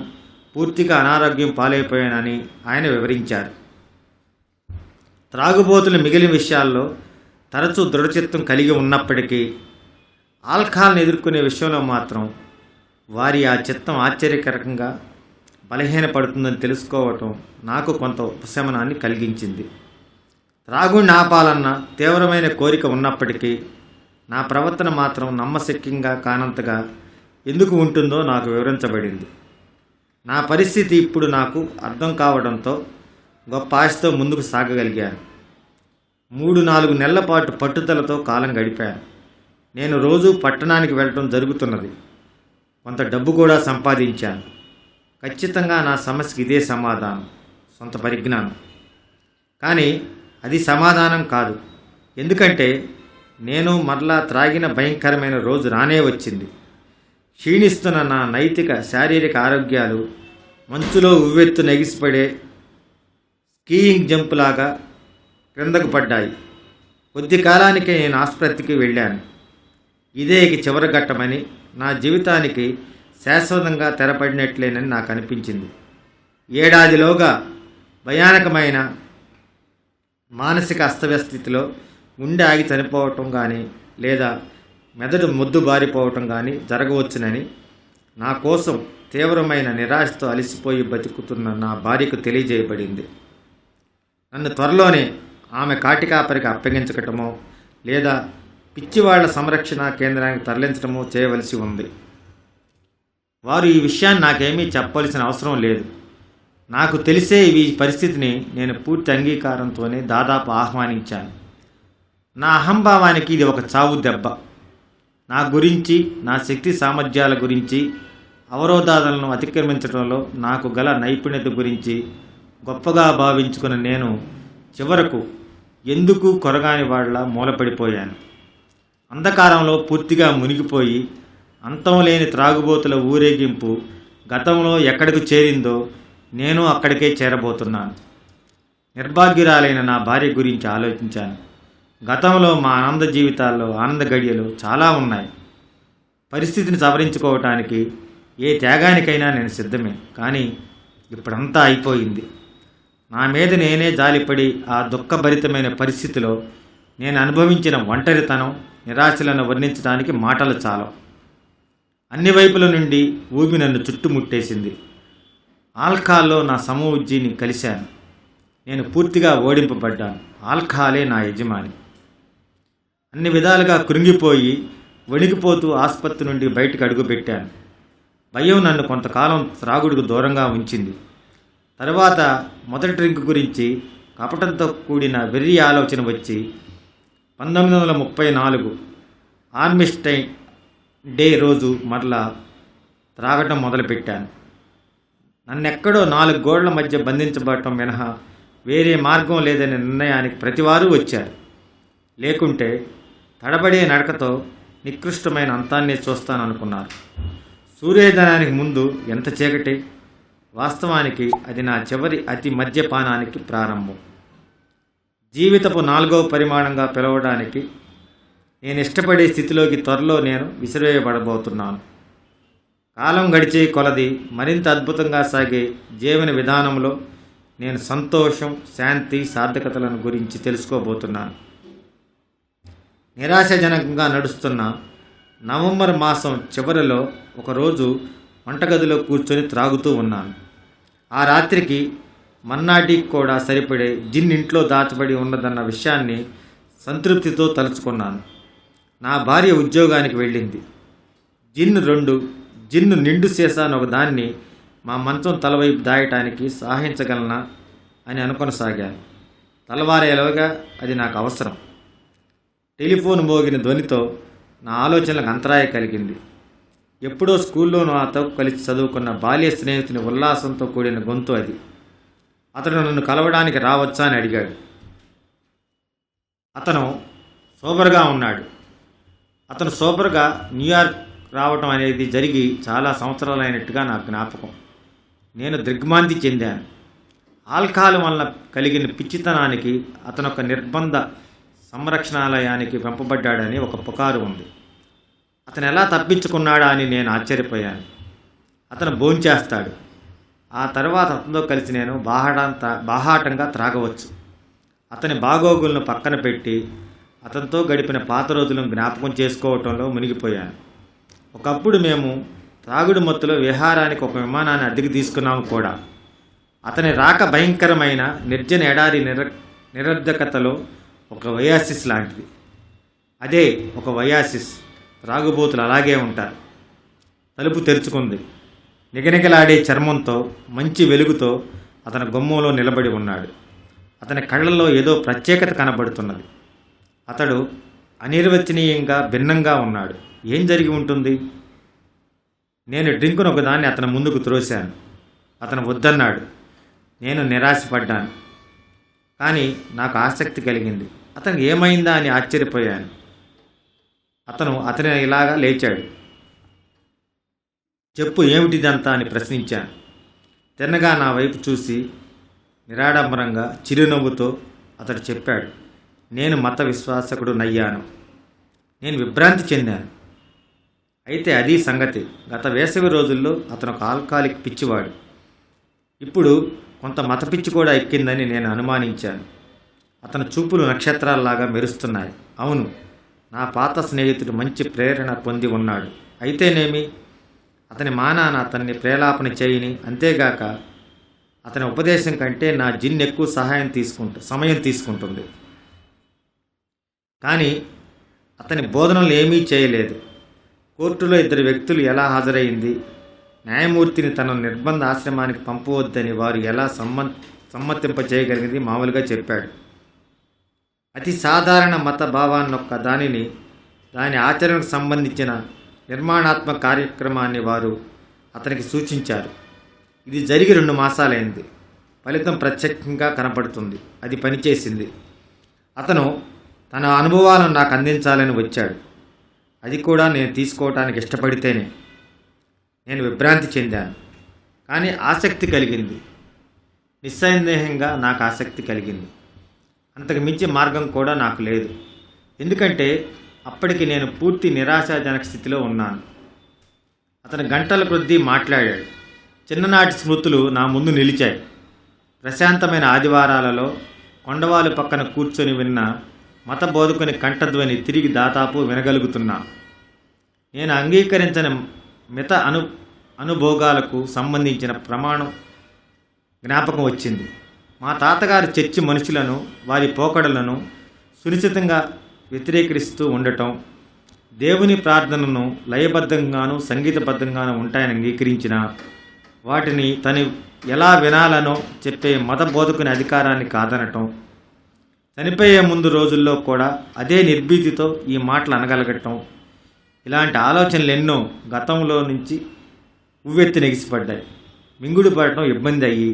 పూర్తిగా అనారోగ్యం పాలైపోయానని ఆయన వివరించారు. త్రాగుబోతుల మిగిలిన విషయాల్లో తరచూ దృఢచిత్తం కలిగి ఉన్నప్పటికీ ఆల్కహాల్ని ఎదుర్కొనే విషయంలో మాత్రం వారి ఆ చిత్తం ఆశ్చర్యకరంగా బలహీనపడుతుందని తెలుసుకోవటం నాకు కొంత ఉపశమనాన్ని కలిగించింది. త్రాగుడిని ఆపాలన్న తీవ్రమైన కోరిక ఉన్నప్పటికీ నా ప్రవర్తన మాత్రం నమ్మశక్యంగా కానంతగా ఎందుకు ఉంటుందో నాకు వివరించబడింది. నా పరిస్థితి ఇప్పుడు నాకు అర్థం కావడంతో గొప్ప ఆశతో ముందుకు సాగగలిగాను. 3-4 నెలల పాటు పట్టుదలతో కాలం గడిపాను. నేను రోజు పట్టణానికి వెళ్ళటం జరుగుతున్నది. కొంత డబ్బు కూడా సంపాదించాను. ఖచ్చితంగా నా సమస్యకి ఇదే సమాధానం, సొంత పరిజ్ఞానం. కానీ అది సమాధానం కాదు. ఎందుకంటే నేను మరలా త్రాగిన భయంకరమైన రోజు రానే వచ్చింది. క్షీణిస్తున్న నా నైతిక, శారీరక ఆరోగ్యాలు మంచులో ఉవ్వెత్తు నెగిసిపడే స్కీయింగ్ జంపులాగా క్రిందకు పడ్డాయి. కొద్ది కాలానికే నేను ఆసుపత్రికి వెళ్ళాను. ఇదే చివరి ఘట్టమని, నా జీవితానికి శాశ్వతంగా తెరపడినట్లేనని నాకు అనిపించింది. ఏడాదిలోగా భయానకమైన మానసిక అస్తవ్యస్థితిలో గుండె ఆగి చనిపోవటం కానీ లేదా మెదడు మొద్దు బారిపోవటం కానీ జరగవచ్చునని నా కోసం తీవ్రమైన నిరాశతో అలసిపోయి బతుకుతున్న నా భార్యకు తెలియజేయబడింది. నన్ను త్వరలోనే ఆమె కాటికాపరికి అప్పగించటమో లేదా పిచ్చివాళ్ల సంరక్షణ కేంద్రానికి తరలించడమో చేయవలసి ఉంది. వారు ఈ విషయాన్ని నాకేమీ చెప్పవలసిన అవసరం లేదు. నాకు తెలిసే ఈ పరిస్థితిని నేను పూర్తి అంగీకారంతోనే దాదాపు ఆహ్వానించాను. నా అహంభావానికి ఇది ఒక చావు దెబ్బ. నా గురించి, నా శక్తి సామర్థ్యాల గురించి, అవరోధాలను అతిక్రమించడంలో నాకు గల నైపుణ్యత గురించి గొప్పగా భావించుకున్న నేను చివరకు ఎందుకు కొరగాని వాళ్ళ మూలపడిపోయాను. అంధకారంలో పూర్తిగా మునిగిపోయి అంతం లేని త్రాగుబోతుల ఊరేగింపు గతంలో ఎక్కడికి చేరిందో నేను అక్కడికే చేరబోతున్నాను. నిర్భాగ్యురాలైన నా భార్య గురించి ఆలోచించాను. గతంలో మా ఆనంద జీవితాల్లో ఆనంద గడియలు చాలా ఉన్నాయి. పరిస్థితిని సవరించుకోవటానికి ఏ త్యాగానికైనా నేను సిద్ధమే. కానీ ఇప్పుడంతా అయిపోయింది. నా మీద నేనే జాలిపడి ఆ దుఃఖభరితమైన పరిస్థితిలో నేను అనుభవించిన ఒంటరితనం, నిరాశలను వర్ణించడానికి మాటలు చాలవు. అన్ని వైపుల నుండి ఊబి నన్ను చుట్టుముట్టేసింది. ఆల్కహాల్లో నా సమవుజ్జిని కలిశాను. నేను పూర్తిగా ఓడింపబడ్డాను. ఆల్కహాలే నా యజమాని. అన్ని విధాలుగా కృంగిపోయి వణికిపోతూ ఆసుపత్రి నుండి బయటకు అడుగుపెట్టాను. భయం నన్ను కొంతకాలం త్రాగుడుకు దూరంగా ఉంచింది. తర్వాత మొదటి డ్రింక్ గురించి కపటంతో కూడిన వెర్రి ఆలోచన వచ్చి 1934 ఆర్మిస్టైన్ డే రోజు మరలా త్రాగటం మొదలుపెట్టాను. నన్నెక్కడో 4 గోడల మధ్య బంధించబడటం మినహా వేరే మార్గం లేదనే నిర్ణయానికి ప్రతివారు వచ్చారు. లేకుంటే తడబడే నడకతో నికృష్టమైన అంతాన్ని చూస్తాననుకున్నారు. సూర్యోదయానికి ముందు ఎంత చీకటి! వాస్తవానికి అది నా చివరి అతి మద్యపానానికి ప్రారంభం. జీవితపు 4వ పరిమాణంగా పిలవడానికి నేను ఇష్టపడే స్థితిలోకి త్వరలో నేను విసిరేయబడబోతున్నాను. కాలం గడిచే కొలది మరింత అద్భుతంగా సాగే జీవన విధానంలో నేను సంతోషం, శాంతి, సార్థకతలను గురించి తెలుసుకోబోతున్నాను. నిరాశాజనకంగా నడుస్తున్న నవంబర్ మాసం చివరిలో ఒకరోజు వంటగదిలో కూర్చొని త్రాగుతూ ఉన్నాను. ఆ రాత్రికి మన్నాటికి కూడా సరిపడే జిన్ ఇంట్లో దాచబడి ఉన్నదన్న విషయాన్ని సంతృప్తితో తలుచుకున్నాను. నా భార్య ఉద్యోగానికి వెళ్ళింది. జిన్ను నిండు సీసాను ఒకదాన్ని మా మంచం తలవైపు దాయటానికి సాహించగలనా అని అనుకొనసాగాను. తెల్లవారేలోగా అది నాకు అవసరం. టెలిఫోన్ మోగిన ధ్వనితో నా ఆలోచనలకు అంతరాయం కలిగింది. ఎప్పుడో స్కూల్లో నాతో కలిసి చదువుకున్న బాల్య స్నేహితుని ఉల్లాసంతో కూడిన గొంతు అది. అతడు నన్ను కలవడానికి రావచ్చా అని అడిగాడు. అతను సోబర్గా ఉన్నాడు. అతను సోబర్గా న్యూయార్క్ రావటం అనేది జరిగి చాలా సంవత్సరాలైనట్టుగా నాకు జ్ఞాపకం. నేను దిగ్భ్రాంతి చెందాను. ఆల్కహాల్ వలన కలిగిన పిచ్చితనానికి అతను ఒక నిర్బంధ సంరక్షణాలయానికి పంపబడ్డాడని ఒక పుకారు ఉంది. అతను ఎలా తప్పించుకున్నాడా అని నేను ఆశ్చర్యపోయాను. అతను భోంచేస్తాడు. ఆ తర్వాత అతనితో కలిసి నేను బాహాటంగా త్రాగవచ్చు. అతని బాగోగులను పక్కన పెట్టి అతనితో గడిపిన పాత రోజులను జ్ఞాపకం చేసుకోవటంలో మునిగిపోయాను. ఒకప్పుడు మేము త్రాగుడు మత్తులో విహారానికి ఒక విమానాన్ని అద్దెకి తీసుకున్నాము కూడా. అతని రాక భయంకరమైన నిర్జన ఎడారి నిరర్ధకతలో ఒక వయాసిస్ లాంటిది. అదే ఒక వయాసిస్. త్రాగుబోతులు అలాగే ఉంటారు. తలుపు తెరుచుకుంది. నిగనిగలాడే చర్మంతో మంచి వెలుగుతో అతని గుమ్మంలో నిలబడి ఉన్నాడు. అతని కళ్ళల్లో ఏదో ప్రత్యేకత కనబడుతున్నది. అతడు అనిర్వచనీయంగా భిన్నంగా ఉన్నాడు. ఏం జరిగి ఉంటుంది? నేను డ్రింకును ఒకదాన్ని అతని ముందుకు త్రోశాను. అతను వద్దన్నాడు. నేను నిరాశపడ్డాను. కానీ నాకు ఆసక్తి కలిగింది. అతనికి ఏమైందా అని ఆశ్చర్యపోయాను. అతను ఇలాగా లేచాడు. చెప్పు, ఏమిటిదంతా అని ప్రశ్నించాను. తిన్నగా నా వైపు చూసి నిరాడంబరంగా చిరునవ్వుతో అతడు చెప్పాడు, నేను మత విశ్వాసకుడు నయ్యాను. నేను విభ్రాంతి చెందాను. అయితే అది సంగతి. గత వేసవి రోజుల్లో అతను ఒక ఆల్కహాలిక్ పిచ్చివాడు. ఇప్పుడు కొంత మత పిచ్చి కూడా ఎక్కిందని నేను అనుమానించాను. అతని చూపులు నక్షత్రాల్లాగా మెరుస్తున్నాయి. అవును, నా పాత స్నేహితుడు మంచి ప్రేరణ పొంది ఉన్నాడు. అయితేనేమి, అతని మానాన అతన్ని ప్రేలాపన చేయని, అంతేగాక అతని ఉపదేశం కంటే నా జిన్ ఎక్కువ సమయం తీసుకుంటుంది. కానీ అతని బోధనలు ఏమీ చేయలేదు. కోర్టులో 2 వ్యక్తులు ఎలా హాజరైంది, న్యాయమూర్తిని తన నిర్బంధ ఆశ్రమానికి పంపవద్దని వారు ఎలా సమ్మతింప చేయగలిగింది మామూలుగా చెప్పాడు. అతి సాధారణ మత భావాన్నొక్క దాని ఆచరణకు సంబంధించిన నిర్మాణాత్మక కార్యక్రమాన్ని వారు అతనికి సూచించారు. ఇది జరిగి 2 మాసాలైంది. ఫలితం ప్రత్యక్షంగా కనపడుతుంది. అది పనిచేసింది. అతను తన అనుభవాలను నాకు అందించాలని వచ్చాడు. అది కూడా నేను తీసుకోవటానికి ఇష్టపడితేనే. నేను విభ్రాంతి చెందాను, కానీ ఆసక్తి కలిగింది. నిస్సందేహంగా నాకు ఆసక్తి కలిగింది. అంతకు మించి మార్గం కూడా నాకు లేదు. ఎందుకంటే అప్పటికి నేను పూర్తి నిరాశాజనక స్థితిలో ఉన్నాను. అతను గంటల కొద్దీ మాట్లాడాడు. చిన్ననాటి స్మృతులు నా ముందు నిలిచాయి. ప్రశాంతమైన ఆదివారాలలో కొండవాలు పక్కన కూర్చొని విన్న మత బోధకుని కంఠధ్వని తిరిగి దాదాపు వినగలుగుతున్నా. నేను అంగీకరించిన మిత అనుభోగాలకు సంబంధించిన ప్రమాణం జ్ఞాపకం వచ్చింది. మా తాతగారు చర్చి మనుషులను, వారి పోకడలను సునిశ్చితంగా వ్యతిరేకిస్తూ ఉండటం, దేవుని ప్రార్థనను లయబద్ధంగాను సంగీతబద్ధంగాను ఉంటాయని అంగీకరించిన వాటిని తను ఎలా వినాలనో చెప్పే మత బోధకుని అధికారాన్ని కాదనటం, చనిపోయే ముందు రోజుల్లో కూడా అదే నిర్భీతితో ఈ మాటలు అనగలగటం, ఇలాంటి ఆలోచనలు ఎన్నో గతంలో నుంచి ఉవ్వెత్తి నెగిసిపడ్డాయి. మింగుడు పడటం ఇబ్బంది అయ్యి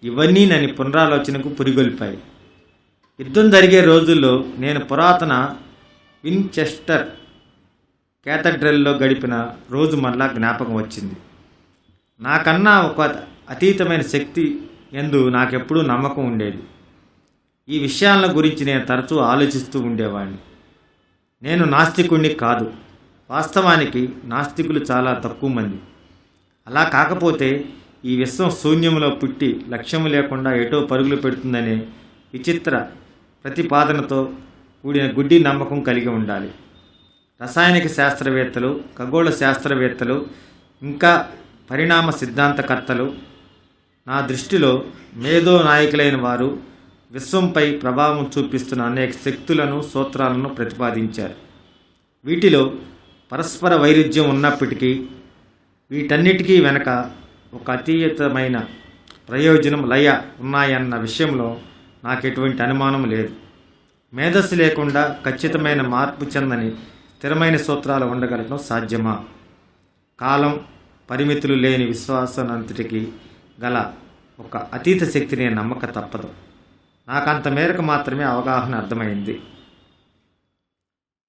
ఇవన్నీ నన్ను పునరాలోచనకు పురిగొల్పాయి. యుద్ధం జరిగే రోజుల్లో నేను పురాతన విన్చెస్టర్ క్యాథడ్రల్లో గడిపిన రోజు మళ్ళా జ్ఞాపకం వచ్చింది. నాకన్నా ఒక అతీతమైన శక్తి యందు నాకెప్పుడూ నమ్మకం ఉండేది. ఈ విషయాల గురించి నేను తరచూ ఆలోచిస్తూ ఉండేవాడిని. నేను నాస్తికుణ్ణి కాదు. వాస్తవానికి నాస్తికులు చాలా తక్కువ మంది. అలా కాకపోతే ఈ విశ్వం శూన్యంలో పుట్టి లక్ష్యం లేకుండా ఎటో పరుగులు పెడుతుందనే విచిత్ర ప్రతిపాదనతో కూడిన గుడ్డి నమ్మకం కలిగి ఉండాలి. రసాయనిక శాస్త్రవేత్తలు, ఖగోళ శాస్త్రవేత్తలు, ఇంకా పరిణామ సిద్ధాంతకర్తలు, నా దృష్టిలో మేధో నాయకులైన వారు విశ్వంపై ప్రభావం చూపిస్తున్న అనేక శక్తులను, సూత్రాలను ప్రతిపాదించారు. వీటిలో పరస్పర వైరుధ్యం ఉన్నప్పటికీ వీటన్నిటికీ వెనక ఒక అతీతమైన ప్రయోజనం, లయ ఉన్నాయన్న విషయంలో నాకు ఎటువంటి అనుమానం లేదు. మేధస్సు లేకుండా ఖచ్చితమైన మార్పు చెందని స్థిరమైన సూత్రాలు ఉండగలగడం సాధ్యమా? కాలం, పరిమితులు లేని విశ్వాసనంతటికి గల ఒక అతీత శక్తిని నమ్మక తప్పదు. నాకు అంత మేరకు మాత్రమే అవగాహన అర్థమైంది.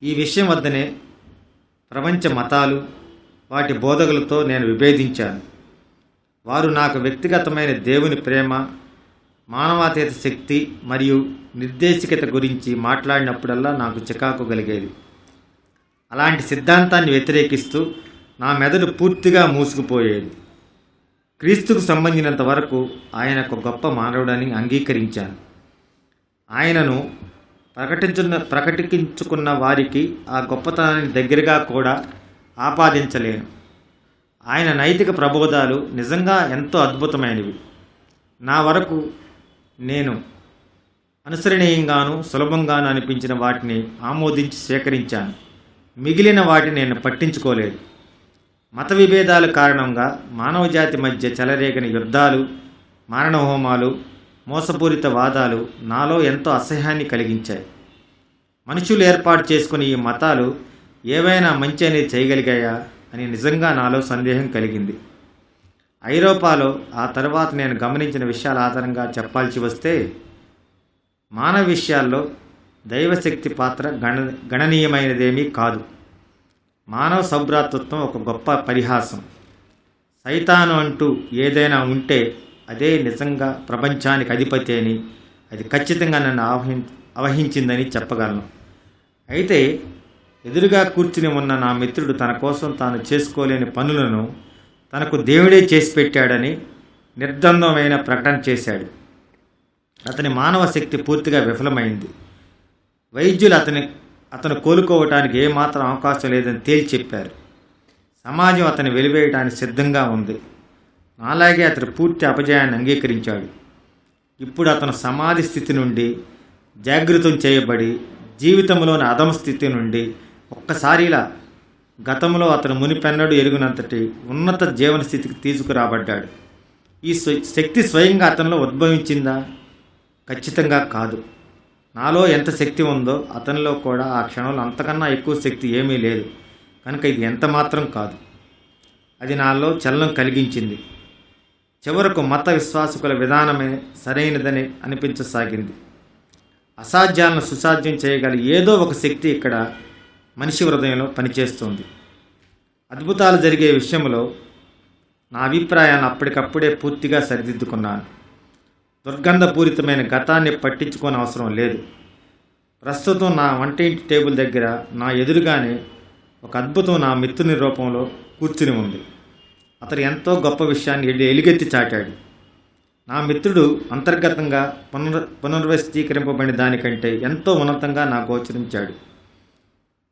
ఈ విషయం వద్దనే ప్రపంచ మతాలు, వాటి బోధకులతో నేను విభేదించాను. వారు నాకు వ్యక్తిగతమైన దేవుని ప్రేమ, మానవాతీత శక్తి మరియు నిర్దేశికత గురించి మాట్లాడినప్పుడల్లా నాకు చికాకు కలిగేది. అలాంటి సిద్ధాంతాన్ని వ్యతిరేకిస్తూ నా మెదడు పూర్తిగా మూసుకుపోయేది. క్రీస్తుకు సంబంధించినంత వరకు ఆయన ఒక గొప్ప మానవుడని అంగీకరించాను. ఆయనను ప్రకటించుకున్న వారికి ఆ గొప్పతనాన్ని దగ్గరగా కూడా ఆపాదించలేను. ఆయన నైతిక ప్రబోధాలు నిజంగా ఎంతో అద్భుతమైనవి. నా వరకు నేను అనుసరణీయంగాను సులభంగాను అనిపించిన వాటిని ఆమోదించి స్వీకరించాను. మిగిలిన వాటిని నేను పట్టించుకోలేదు. మత విభేదాల కారణంగా మానవజాతి మధ్య చెలరేగిన యుద్ధాలు, మారణహోమాలు, మోసపూరిత వాదాలు నాలో ఎంతో అసహ్యాన్ని కలిగించాయి. మనుషులు ఏర్పాటు చేసుకుని ఈ మతాలు ఏవైనా మంచి అనేది చేయగలిగాయా అని నిజంగా నాలో సందేహం కలిగింది. ఐరోపాలో ఆ తర్వాత నేను గమనించిన విషయాల ఆధారంగా చెప్పాల్సి వస్తే, మానవ విషయాల్లో దైవశక్తి పాత్ర గణనీయమైనదేమీ కాదు. మానవ సౌభ్రాతృత్వం ఒక గొప్ప పరిహాసం. సైతాను అంటూ ఏదైనా ఉంటే అదే నిజంగా ప్రపంచానికి అధిపతి అని, అది ఖచ్చితంగా నన్ను అవహించిందని చెప్పగలను. అయితే ఎదురుగా కూర్చుని ఉన్న నా మిత్రుడు తన కోసం తాను చేసుకోలేని పనులను తనకు దేవుడే చేసి పెట్టాడని నిర్ద్వంద్వమైన ప్రకటన చేశాడు. అతని మానవ శక్తి పూర్తిగా విఫలమైంది. వైద్యులు అతను కోలుకోవటానికి ఏమాత్రం అవకాశం లేదని తేల్చి చెప్పారు. సమాజం అతన్ని వెలివేయడానికి సిద్ధంగా ఉంది. అలాగే అతను పూర్తి అపజయాన్ని అంగీకరించాడు. ఇప్పుడు అతను సమాధి స్థితి నుండి జాగృతం చేయబడి జీవితంలోని అధమ స్థితి నుండి ఒక్కసారిలా గతంలో అతను మునిపెన్నడు ఎరుగునంతటి ఉన్నత జీవన స్థితికి తీసుకురాబడ్డాడు. ఈ శక్తి స్వయంగా అతనిలో ఉద్భవించిందా? ఖచ్చితంగా కాదు. నాలో ఎంత శక్తి ఉందో అతనిలో కూడా ఆ క్షణంలో అంతకన్నా ఎక్కువ శక్తి ఏమీ లేదు కనుక ఇది ఎంత మాత్రం కాదు. అది నాలో చలనం కలిగించింది. చివరకు మత విశ్వాసకుల విధానమే సరైనదని అనిపించసాగింది. అసాధ్యాలను సుసాధ్యం చేయగల ఏదో ఒక శక్తి ఇక్కడ మనిషి హృదయంలో పనిచేస్తుంది. అద్భుతాలు జరిగే విషయంలో నా అభిప్రాయాన్ని అప్పటికప్పుడే పూర్తిగా సరిదిద్దుకున్నాను. దుర్గంధపూరితమైన గతాన్ని పట్టించుకోని అవసరం లేదు. ప్రస్తుతం నా వంటింటి టేబుల్ దగ్గర నా ఎదురుగానే ఒక అద్భుతం నా మిత్రుని రూపంలో కూర్చుని ఉంది. అతను ఎంతో గొప్ప విషయాన్ని ఎలుగెత్తి చాటాడు. నా మిత్రుడు అంతర్గతంగా పునర్వ్యవస్థీకరింపబడిన దానికంటే ఎంతో ఉన్నతంగా నాకు గోచరించాడు.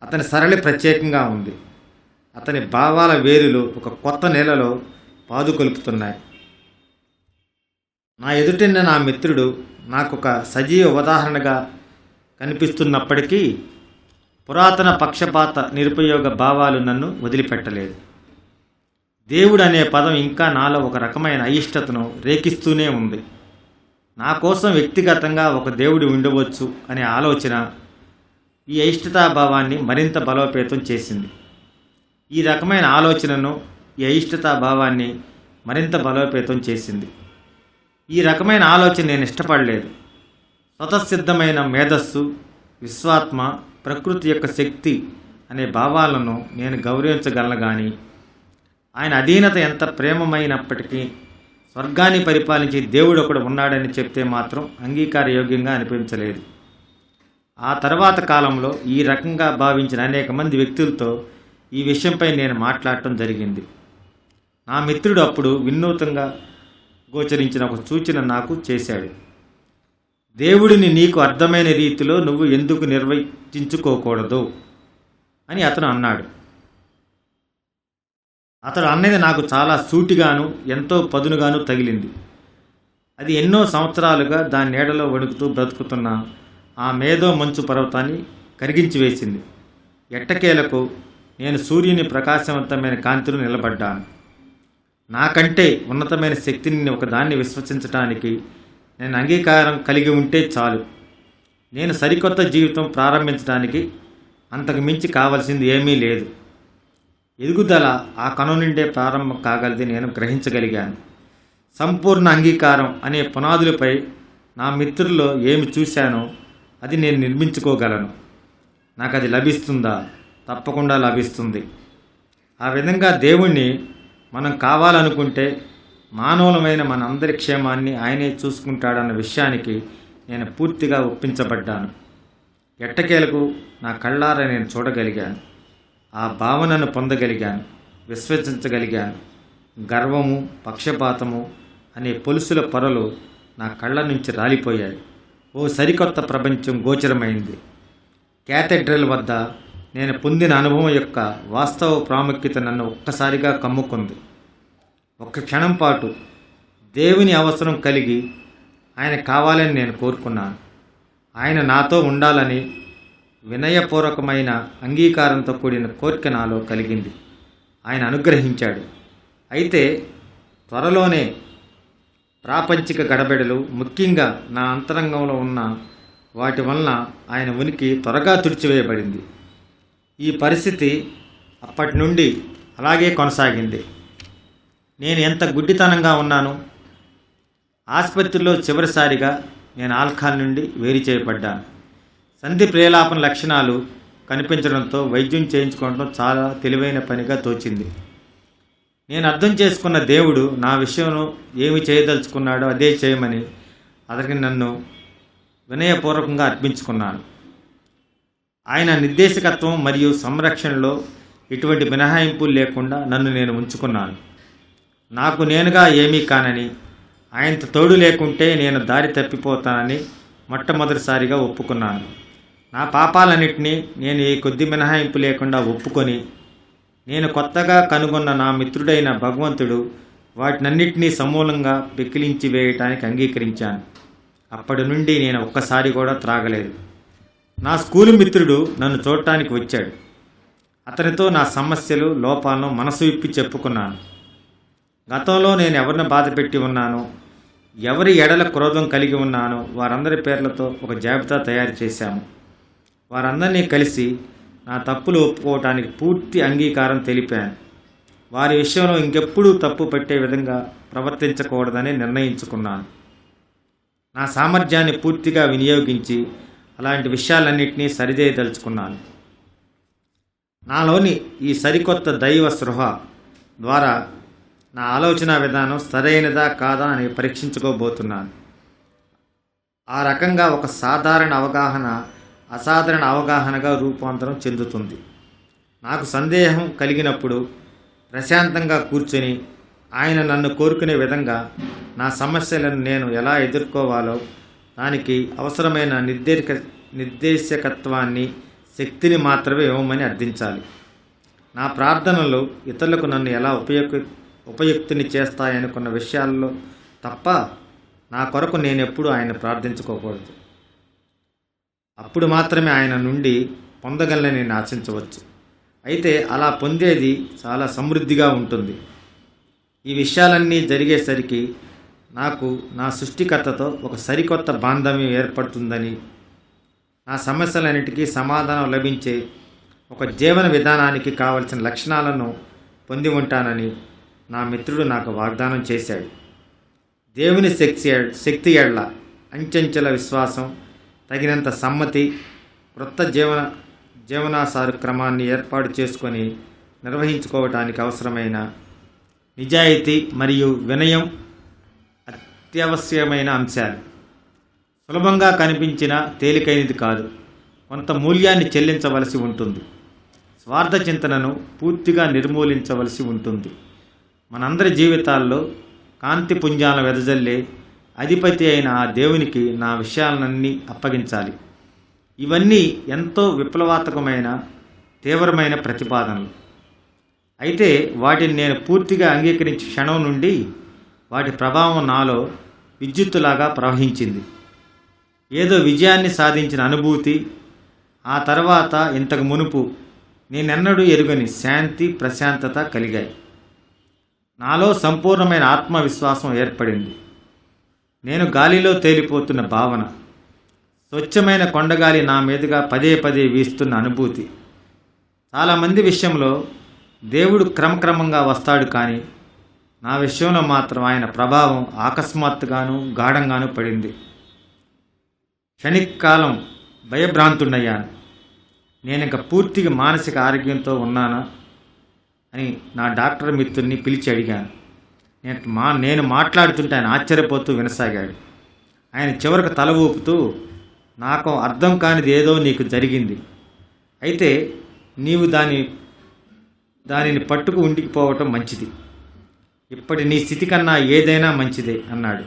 అతని సరళి ప్రత్యేకంగా ఉంది. అతని భావాల వేరులు ఒక కొత్త నేలలో పాదుకొలుపుతున్నాయి. నా ఎదుటిన్న నా మిత్రుడు నాకు ఒక సజీవ ఉదాహరణగా కనిపిస్తున్నప్పటికీ పురాతన పక్షపాత నిరుపయోగ భావాలు నన్ను వదిలిపెట్టలేదు. దేవుడు అనే పదం ఇంకా నాలో ఒక రకమైన అయిష్టతను రేకిస్తూనే ఉంది. నా కోసం వ్యక్తిగతంగా ఒక దేవుడు ఉండవచ్చు అనే ఆలోచన ఈ అయిష్టతాభావాన్ని మరింత బలోపేతం చేసింది. ఈ రకమైన ఆలోచనను ఈ అయిష్టతాభావాన్ని మరింత బలోపేతం చేసింది. ఈ రకమైన ఆలోచన నేను ఇష్టపడలేదు. స్వతసిద్ధమైన మేధస్సు, విశ్వాత్మ, ప్రకృతి యొక్క శక్తి అనే భావాలను నేను గౌరవించగలను. కానీ ఆయన అధీనత ఎంత ప్రేమమైనప్పటికీ స్వర్గాన్ని పరిపాలించే దేవుడు ఒకడు ఉన్నాడని చెప్తే మాత్రం అంగీకారయోగ్యంగా అనిపించలేదు. ఆ తర్వాత కాలంలో ఈ రకంగా భావించిన అనేక మంది వ్యక్తులతో ఈ విషయంపై నేను మాట్లాడటం జరిగింది. నా మిత్రుడు అప్పుడు వినూతంగా గోచరించిన ఒక సూచన నాకు చేశాడు. దేవుడిని నీకు అర్థమైన రీతిలో నువ్వు ఎందుకు నిర్వచించుకోకూడదు అని అతను అన్నాడు. అతడు అన్నది నాకు చాలా సూటిగాను ఎంతో పదునుగాను తగిలింది. అది ఎన్నో సంవత్సరాలుగా దాని నీడలో వణుకుతూ బ్రతుకుతున్న ఆ మేధో మంచు పర్వతాన్ని కరిగించి వేసింది. ఎట్టకేలకు నేను సూర్యుని ప్రకాశవంతమైన కాంతిలో నిలబడ్డాను. నాకంటే ఉన్నతమైన శక్తిని ఒకదాన్ని విశ్వసించడానికి నేను అంగీకారం కలిగి ఉంటే చాలు. నేను సరికొత్త జీవితం ప్రారంభించడానికి అంతకు మించి కావలసింది ఏమీ లేదు. ఎదుగుదల ఆ కను నుండే ప్రారంభం కాగలది నేను గ్రహించగలిగాను. సంపూర్ణ అంగీకారం అనే పునాదులపై నా మిత్రుల్లో ఏమి చూశానో అది నేను నిర్మించుకోగలను. నాకు అది లభిస్తుందా? తప్పకుండా లభిస్తుంది. ఆ విధంగా దేవుణ్ణి మనం కావాలనుకుంటే మానవులమైన మనందరి క్షేమాన్ని ఆయనే చూసుకుంటాడన్న విషయానికి నేను పూర్తిగా ఒప్పించబడ్డాను. ఎట్టకేలకు నా కళ్ళారా నేను చూడగలిగాను. ఆ భావనను పొందగలిగాను, విశ్వసించగలిగాను. గర్వము, పక్షపాతము అనే పొలుసుల పొరలు నా కళ్ళ నుంచి రాలిపోయాయి. ఓ సరికొత్త ప్రపంచం గోచరమైంది. క్యాథెడ్రల్ వద్ద నేను పొందిన అనుభవం యొక్క వాస్తవ ప్రాముఖ్యత నన్ను ఒక్కసారిగా కమ్ముకుంది. ఒక్క క్షణం పాటు దేవుని అవసరం కలిగి ఆయన కావాలని నేను కోరుకున్నాను. ఆయన నాతో ఉండాలని వినయపూర్వకమైన అంగీకారంతో కూడిన కోరిక నాలో కలిగింది. ఆయన అనుగ్రహించాడు. అయితే త్వరలోనే ప్రాపంచిక గడబిడలు, ముఖ్యంగా నా అంతరంగంలో ఉన్న వాటి వలన ఆయన ఉనికి త్వరగా తుడిచివేయబడింది. ఈ పరిస్థితి అప్పటి నుండి అలాగే కొనసాగింది. నేను ఎంత గుడ్డితనంగా ఉన్నాను. ఆసుపత్రిలో చివరిసారిగా నేను ఆల్కహాల్ నుండి వేరు చేయబడ్డాను. సంధి ప్రేలాపన లక్షణాలు కనిపించడంతో వైద్యం చేయించుకోవడం చాలా తెలివైన పనిగా తోచింది. నేను అర్థం చేసుకున్న దేవుడు నా విషయంలో ఏమి చేయదలుచుకున్నాడో అదే చేయమని అతనికి నన్ను వినయపూర్వకంగా అర్పించుకున్నాను. ఆయన నిర్దేశకత్వం మరియు సంరక్షణలో ఎటువంటి మినహాయింపులు లేకుండా నన్ను నేను ఉంచుకున్నాను. నాకు నేనుగా ఏమీ కానని, ఆయనతో తోడు లేకుంటే నేను దారి తప్పిపోతానని మొట్టమొదటిసారిగా ఒప్పుకున్నాను. నా పాపాలన్నింటినీ నేను ఏ కొద్ది మినహాయింపు లేకుండా ఒప్పుకొని, నేను కొత్తగా కనుగొన్న నా మిత్రుడైన భగవంతుడు వాటినన్నింటినీ సమూలంగా పెకిలించి వేయటానికి అంగీకరించాను. అప్పటి నుండి నేను ఒక్కసారి కూడా త్రాగలేదు. నా స్కూలు మిత్రుడు నన్ను చూడటానికి వచ్చాడు. అతనితో నా సమస్యలు, లోపాలను మనసు విప్పి చెప్పుకున్నాను. గతంలో నేను ఎవరిని బాధపెట్టి ఉన్నానో, ఎవరి ఎడల క్రోధం కలిగి ఉన్నానో వారందరి పేర్లతో ఒక జాబితా తయారు చేశాము. వారందరినీ కలిసి నా తప్పులు ఒప్పుకోవటానికి పూర్తి అంగీకారం తెలిపాను. వారి విషయంలో ఇంకెప్పుడూ తప్పు పట్టే విధంగా ప్రవర్తించకూడదని నిర్ణయించుకున్నాను. నా సామర్థ్యాన్ని పూర్తిగా వినియోగించి అలాంటి విషయాలన్నింటినీ సరిచేయదలుచుకున్నాను. నాలోని ఈ సరికొత్త దైవ స్పృహ ద్వారా నా ఆలోచన విధానం సరైనదా కాదా అని పరీక్షించుకోబోతున్నాను. ఆ రకంగా ఒక సాధారణ అవగాహన అసాధారణ అవగాహనగా రూపాంతరం చెందుతుంది. నాకు సందేహం కలిగినప్పుడు ప్రశాంతంగా కూర్చొని ఆయన నన్ను కోరుకునే విధంగా నా సమస్యలను నేను ఎలా ఎదుర్కోవాలో దానికి అవసరమైన నిర్దేశకత్వాన్ని, శక్తిని మాత్రమే ఇవ్వమని అర్థించాలి. నా ప్రార్థనలు ఇతరులకు నన్ను ఎలా ఉపయుక్తిని చేస్తాయనుకున్న విషయాల్లో తప్ప నా కొరకు నేనెప్పుడూ ఆయన ప్రార్థించుకోకూడదు. అప్పుడు మాత్రమే ఆయన నుండి పొందగలని నేను ఆశించవచ్చు. అయితే అలా పొందేది చాలా సమృద్ధిగా ఉంటుంది. ఈ విషయాలన్నీ జరిగేసరికి నాకు నా సృష్టికర్తతో ఒక సరికొత్త బాంధవ్యం ఏర్పడుతుందని, నా సమస్యలన్నిటికీ సమాధానం లభించే ఒక జీవన విధానానికి కావలసిన లక్షణాలను పొంది ఉంటానని నా మిత్రుడు నాకు వాగ్దానం చేశాడు. దేవుని శక్తి ఎడల అంచెంచెల విశ్వాసం, తగినంత సమ్మతి, క్రొత్త జీవనాసార క్రమాన్ని ఏర్పాటు చేసుకొని నిర్వహించుకోవటానికి అవసరమైన నిజాయితీ మరియు వినయం అత్యవశ్యమైన అంశాలు. సులభంగా కనిపించిన తేలికైనది కాదు. కొంత మూల్యాన్ని చెల్లించవలసి ఉంటుంది. స్వార్థ చింతనను పూర్తిగా నిర్మూలించవలసి ఉంటుంది. మనందరి జీవితాల్లో కాంతి పుంజాలను వెదజల్లే అధిపతి అయిన ఆ దేవునికి నా విషయాలన్నీ అప్పగించాలి. ఇవన్నీ ఎంతో విప్లవాత్మకమైన, తీవ్రమైన ప్రతిపాదనలు. అయితే వాటిని నేను పూర్తిగా అంగీకరించే క్షణం నుండి వాటి ప్రభావం నాలో విద్యుత్తులాగా ప్రవహించింది. ఏదో విజయాన్ని సాధించిన అనుభూతి, ఆ తర్వాత ఇంతకు మునుపు నేనెన్నడూ ఎరుగని శాంతి, ప్రశాంతత కలిగాయి. నాలో సంపూర్ణమైన ఆత్మవిశ్వాసం ఏర్పడింది. నేను గాలిలో తేలిపోతున్న భావన, స్వచ్ఛమైన కొండగాలి నా మీదుగా పదే పదే వీస్తున్న అనుభూతి. చాలామంది విషయంలో దేవుడు క్రమక్రమంగా వస్తాడు, కానీ నా విషయంలో మాత్రం ఆయన ప్రభావం అకస్మాత్తుగాను గాఢంగాను పడింది. క్షణికాలం భయభ్రాంతుడయ్యాను. నేను ఇంకా పూర్తిగా మానసిక ఆరోగ్యంతో ఉన్నానా అని నా డాక్టర్ మిత్రుడిని పిలిచి అడిగాను. నేను మాట్లాడుతుంటే ఆయన ఆశ్చర్యపోతూ వినసాగాడు. ఆయన చివరికి తల ఊపుతూ, నాకు అర్థం కానిది ఏదో నీకు జరిగింది, అయితే నీవు దానిని పట్టుకు ఉండిపోవటం మంచిది. ఇప్పటి నీ స్థితి కన్నా ఏదైనా మంచిదే అన్నాడు.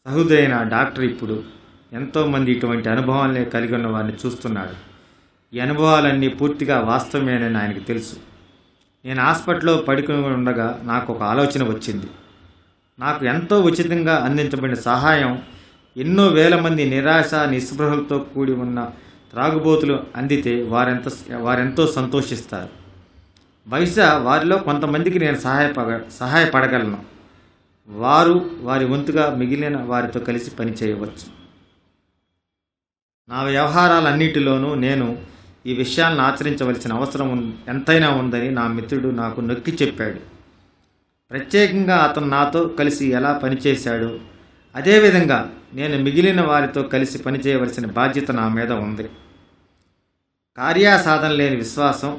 సహృదయైన డాక్టర్ ఇప్పుడు ఎంతోమంది ఇటువంటి అనుభవాలనే కలిగి ఉన్న వారిని చూస్తున్నాడు. ఈ అనుభవాలన్నీ పూర్తిగా వాస్తవమేనని ఆయనకు తెలుసు. నేను హాస్పిటల్లో పడుకుని ఉండగా నాకు ఒక ఆలోచన వచ్చింది. నాకు ఎంతో ఉచితంగా అందించబడిన సహాయం ఎన్నో వేల మంది నిరాశ, నిస్పృహలతో కూడి ఉన్న త్రాగుబోతులు అందితే వారెంతో సంతోషిస్తారు. బహుశా వారిలో కొంతమందికి నేను సహాయపడగలను. వారు వారి వంతుగా మిగిలిన వారితో కలిసి పనిచేయవచ్చు. నా వ్యవహారాలన్నిటిలోనూ నేను ఈ విషయాలను ఆచరించవలసిన అవసరం ఎంతైనా ఉందని నా మిత్రుడు నాకు నొక్కి చెప్పాడు. ప్రత్యేకంగా అతను నాతో కలిసి ఎలా పనిచేశాడో అదేవిధంగా నేను మిగిలిన వారితో కలిసి పనిచేయవలసిన బాధ్యత నా మీద ఉంది. కార్యాసాధన లేని విశ్వాసం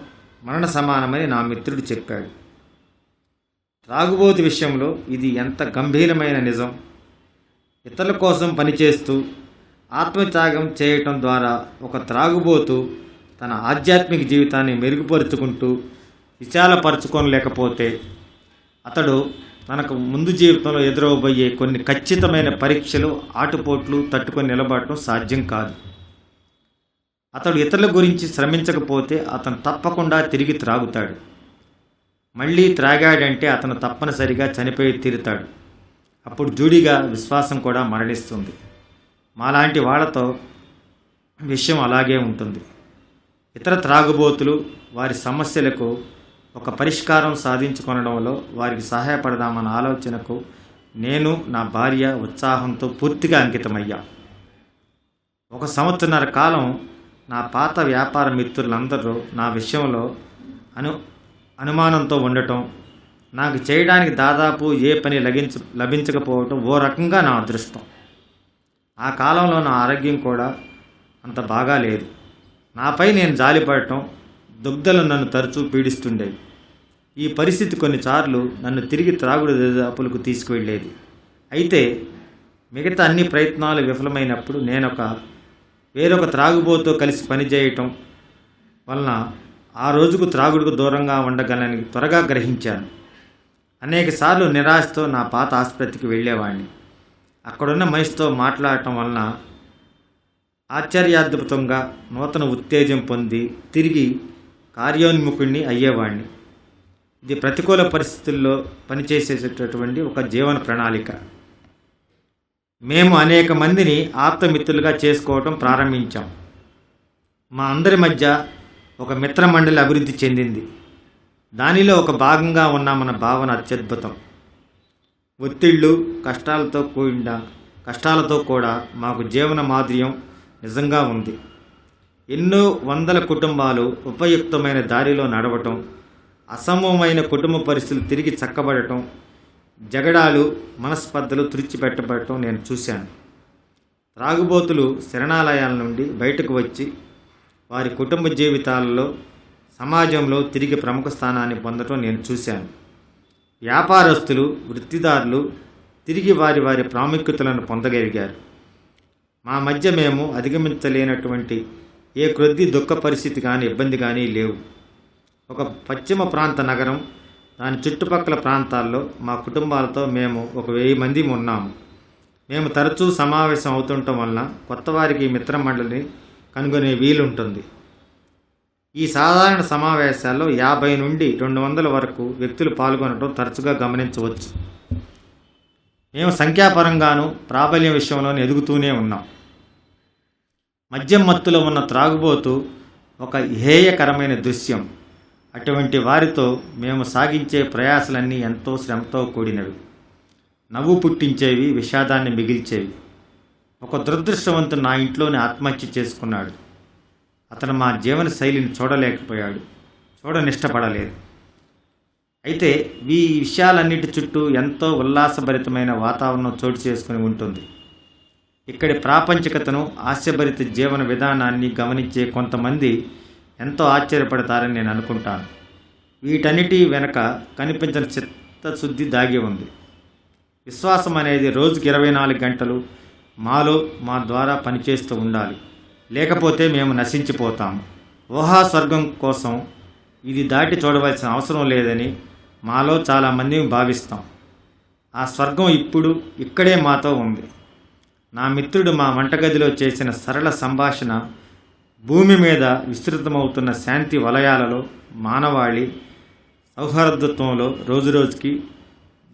మరణ సమానమని నా మిత్రుడు చెప్పాడు. త్రాగుబోతు విషయంలో ఇది ఎంత గంభీరమైన నిజం. ఇతరుల కోసం పనిచేస్తూ ఆత్మత్యాగం చేయటం ద్వారా ఒక త్రాగుబోతు తన ఆధ్యాత్మిక జీవితాన్ని మెరుగుపరుచుకుంటూ విశాలపరచుకోలేకపోతే అతడు తనకు ముందు జీవితంలో ఎదురవబోయే కొన్ని ఖచ్చితమైన పరీక్షలు ఆటుపోట్లు తట్టుకొని నిలబడటం సాధ్యం కాదు. అతడు ఇతరుల గురించి శ్రమించకపోతే అతను తప్పకుండా తిరిగి త్రాగుతాడు. మళ్ళీ త్రాగాడంటే అతను తప్పనిసరిగా చనిపోయి తీరుతాడు. అప్పుడు జూడిగా విశ్వాసం కూడా మరణిస్తుంది. మాలాంటి వాళ్ళతో విషయం అలాగే ఉంటుంది. ఇతర త్రాగుబోతులు వారి సమస్యలకు ఒక పరిష్కారం సాధించుకొనడంలో వారికి సహాయపడదామన్న ఆలోచనకు నేను, నా భార్య ఉత్సాహంతో పూర్తిగా అంకితమయ్యా. 1 సంవత్సరన్నర కాలం నా పాత వ్యాపార మిత్రులందరూ నా విషయంలో అనుమానంతో ఉండటం, నాకు చేయడానికి దాదాపు ఏ పని లభించకపోవటం ఓ రకంగా నా అదృష్టం. ఆ కాలంలో నా ఆరోగ్యం కూడా అంత బాగా లేదు. నాపై నేను జాలిపడటం, దుగ్ధలు నన్ను తరచూ పీడిస్తుండేవి. ఈ పరిస్థితి కొన్నిసార్లు నన్ను తిరిగి త్రాగుడు దరిదాపులకు తీసుకువెళ్ళేది. అయితే మిగతా అన్ని ప్రయత్నాలు విఫలమైనప్పుడు వేరొక త్రాగుబోతో కలిసి పనిచేయటం వలన ఆ రోజుకు త్రాగుడుకు దూరంగా ఉండగలని త్వరగా గ్రహించాను. అనేకసార్లు నిరాశతో నా పాత ఆసుపత్రికి వెళ్ళేవాడిని. అక్కడున్న మనిషితో మాట్లాడటం వలన ఆశ్చర్యాద్భుతంగా నూతన ఉత్తేజం పొంది తిరిగి కార్యోన్ముఖుడిని అయ్యేవాడిని. ఇది ప్రతికూల పరిస్థితుల్లో పనిచేసేటటువంటి ఒక జీవన ప్రణాళిక. మేము అనేక మందిని ఆప్తమిత్రులుగా చేసుకోవటం ప్రారంభించాం. మా అందరి మధ్య ఒక మిత్రమండలి అభివృద్ధి చెందింది. దానిలో ఒక భాగంగా ఉన్నామన్న భావన అత్యద్భుతం. ఒత్తిళ్ళు, కష్టాలతో కూడా మాకు జీవన మాధుర్యం నిజంగా ఉంది. ఎన్నో వందల కుటుంబాలు ఉపయుక్తమైన దారిలో నడవటం, అసమమైన కుటుంబ పరిస్థితులు తిరిగి చక్కబడటం, జగడాలు, మనస్పర్ధలు తుడిచిపెట్టబడటం నేను చూశాను. త్రాగుబోతులు శరణాలయాల నుండి బయటకు వచ్చి వారి కుటుంబ జీవితాలలో, సమాజంలో తిరిగి ప్రముఖ స్థానాన్ని పొందటం నేను చూశాను. వ్యాపారస్తులు, వృత్తిదారులు తిరిగి వారి ప్రాముఖ్యతలను పొందగలిగారు. మా మధ్య మేము అధిగమించలేనటువంటి ఏ క్రొద్ది దుఃఖ పరిస్థితి కానీ ఇబ్బంది కానీ లేవు. ఒక పశ్చిమ ప్రాంత నగరం, దాని చుట్టుపక్కల ప్రాంతాల్లో మా కుటుంబాలతో మేము 1000 మంది ఉన్నాము. మేము తరచూ సమావేశం అవుతుండటం వలన కొత్త వారికి మిత్రమండలిని కనుగొనే వీలుంటుంది. ఈ సాధారణ సమావేశాల్లో 50 నుండి 200 వరకు వ్యక్తులు పాల్గొనడం తరచుగా గమనించవచ్చు. మేము సంఖ్యాపరంగానూ ప్రాబల్యం విషయంలోనే ఎదుగుతూనే ఉన్నాం. మద్యం మత్తులో ఉన్న త్రాగుబోతు ఒక హేయకరమైన దృశ్యం. అటువంటి వారితో మేము సాగించే ప్రయాసలన్నీ ఎంతో శ్రమతో కూడినవి, నవ్వు పుట్టించేవి, విషాదాన్ని మిగిల్చేవి. ఒక దురదృష్టవంతుడు నా ఇంట్లోనే ఆత్మహత్య చేసుకున్నాడు. అతను మా జీవన శైలిని చూడనిష్టపడలేదు. అయితే ఈ విషయాలన్నిటి చుట్టూ ఎంతో ఉల్లాసభరితమైన వాతావరణం చోటు చేసుకుని ఉంటుంది. ఇక్కడి ప్రాపంచికతను, హాస్యభరిత జీవన విధానాన్ని గమనించే కొంతమంది ఎంతో ఆశ్చర్యపడతారని నేను అనుకుంటాను. వీటన్నిటి వెనక కనిపించిన చిత్తశుద్ధి దాగి ఉంది. విశ్వాసం అనేది రోజుకి 24 గంటలు మా ద్వారా పనిచేస్తూ ఉండాలి. లేకపోతే మేము నశించిపోతాము. ఊహా స్వర్గం కోసం ఇది దాటి చూడవలసిన అవసరం లేదని మాలో చాలామంది భావిస్తాం. ఆ స్వర్గం ఇక్కడే మాతో ఉంది. నా మిత్రుడు మా వంటగదిలో చేసిన సరళ సంభాషణ భూమి మీద విస్తృతమవుతున్న శాంతి వలయాలలో మానవాళి సౌహార్దత్వంలో రోజురోజుకి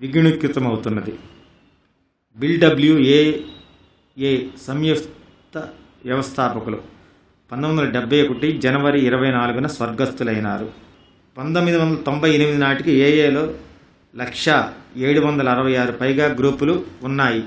విగుణీకృతమవుతున్నది. BWAA సంయుక్త వ్యవస్థాపకులు 1971 జనవరి 24న స్వర్గస్థులైనారు. 1998 నాటికి ఏఏలో 1,766 పైగా గ్రూపులు ఉన్నాయి.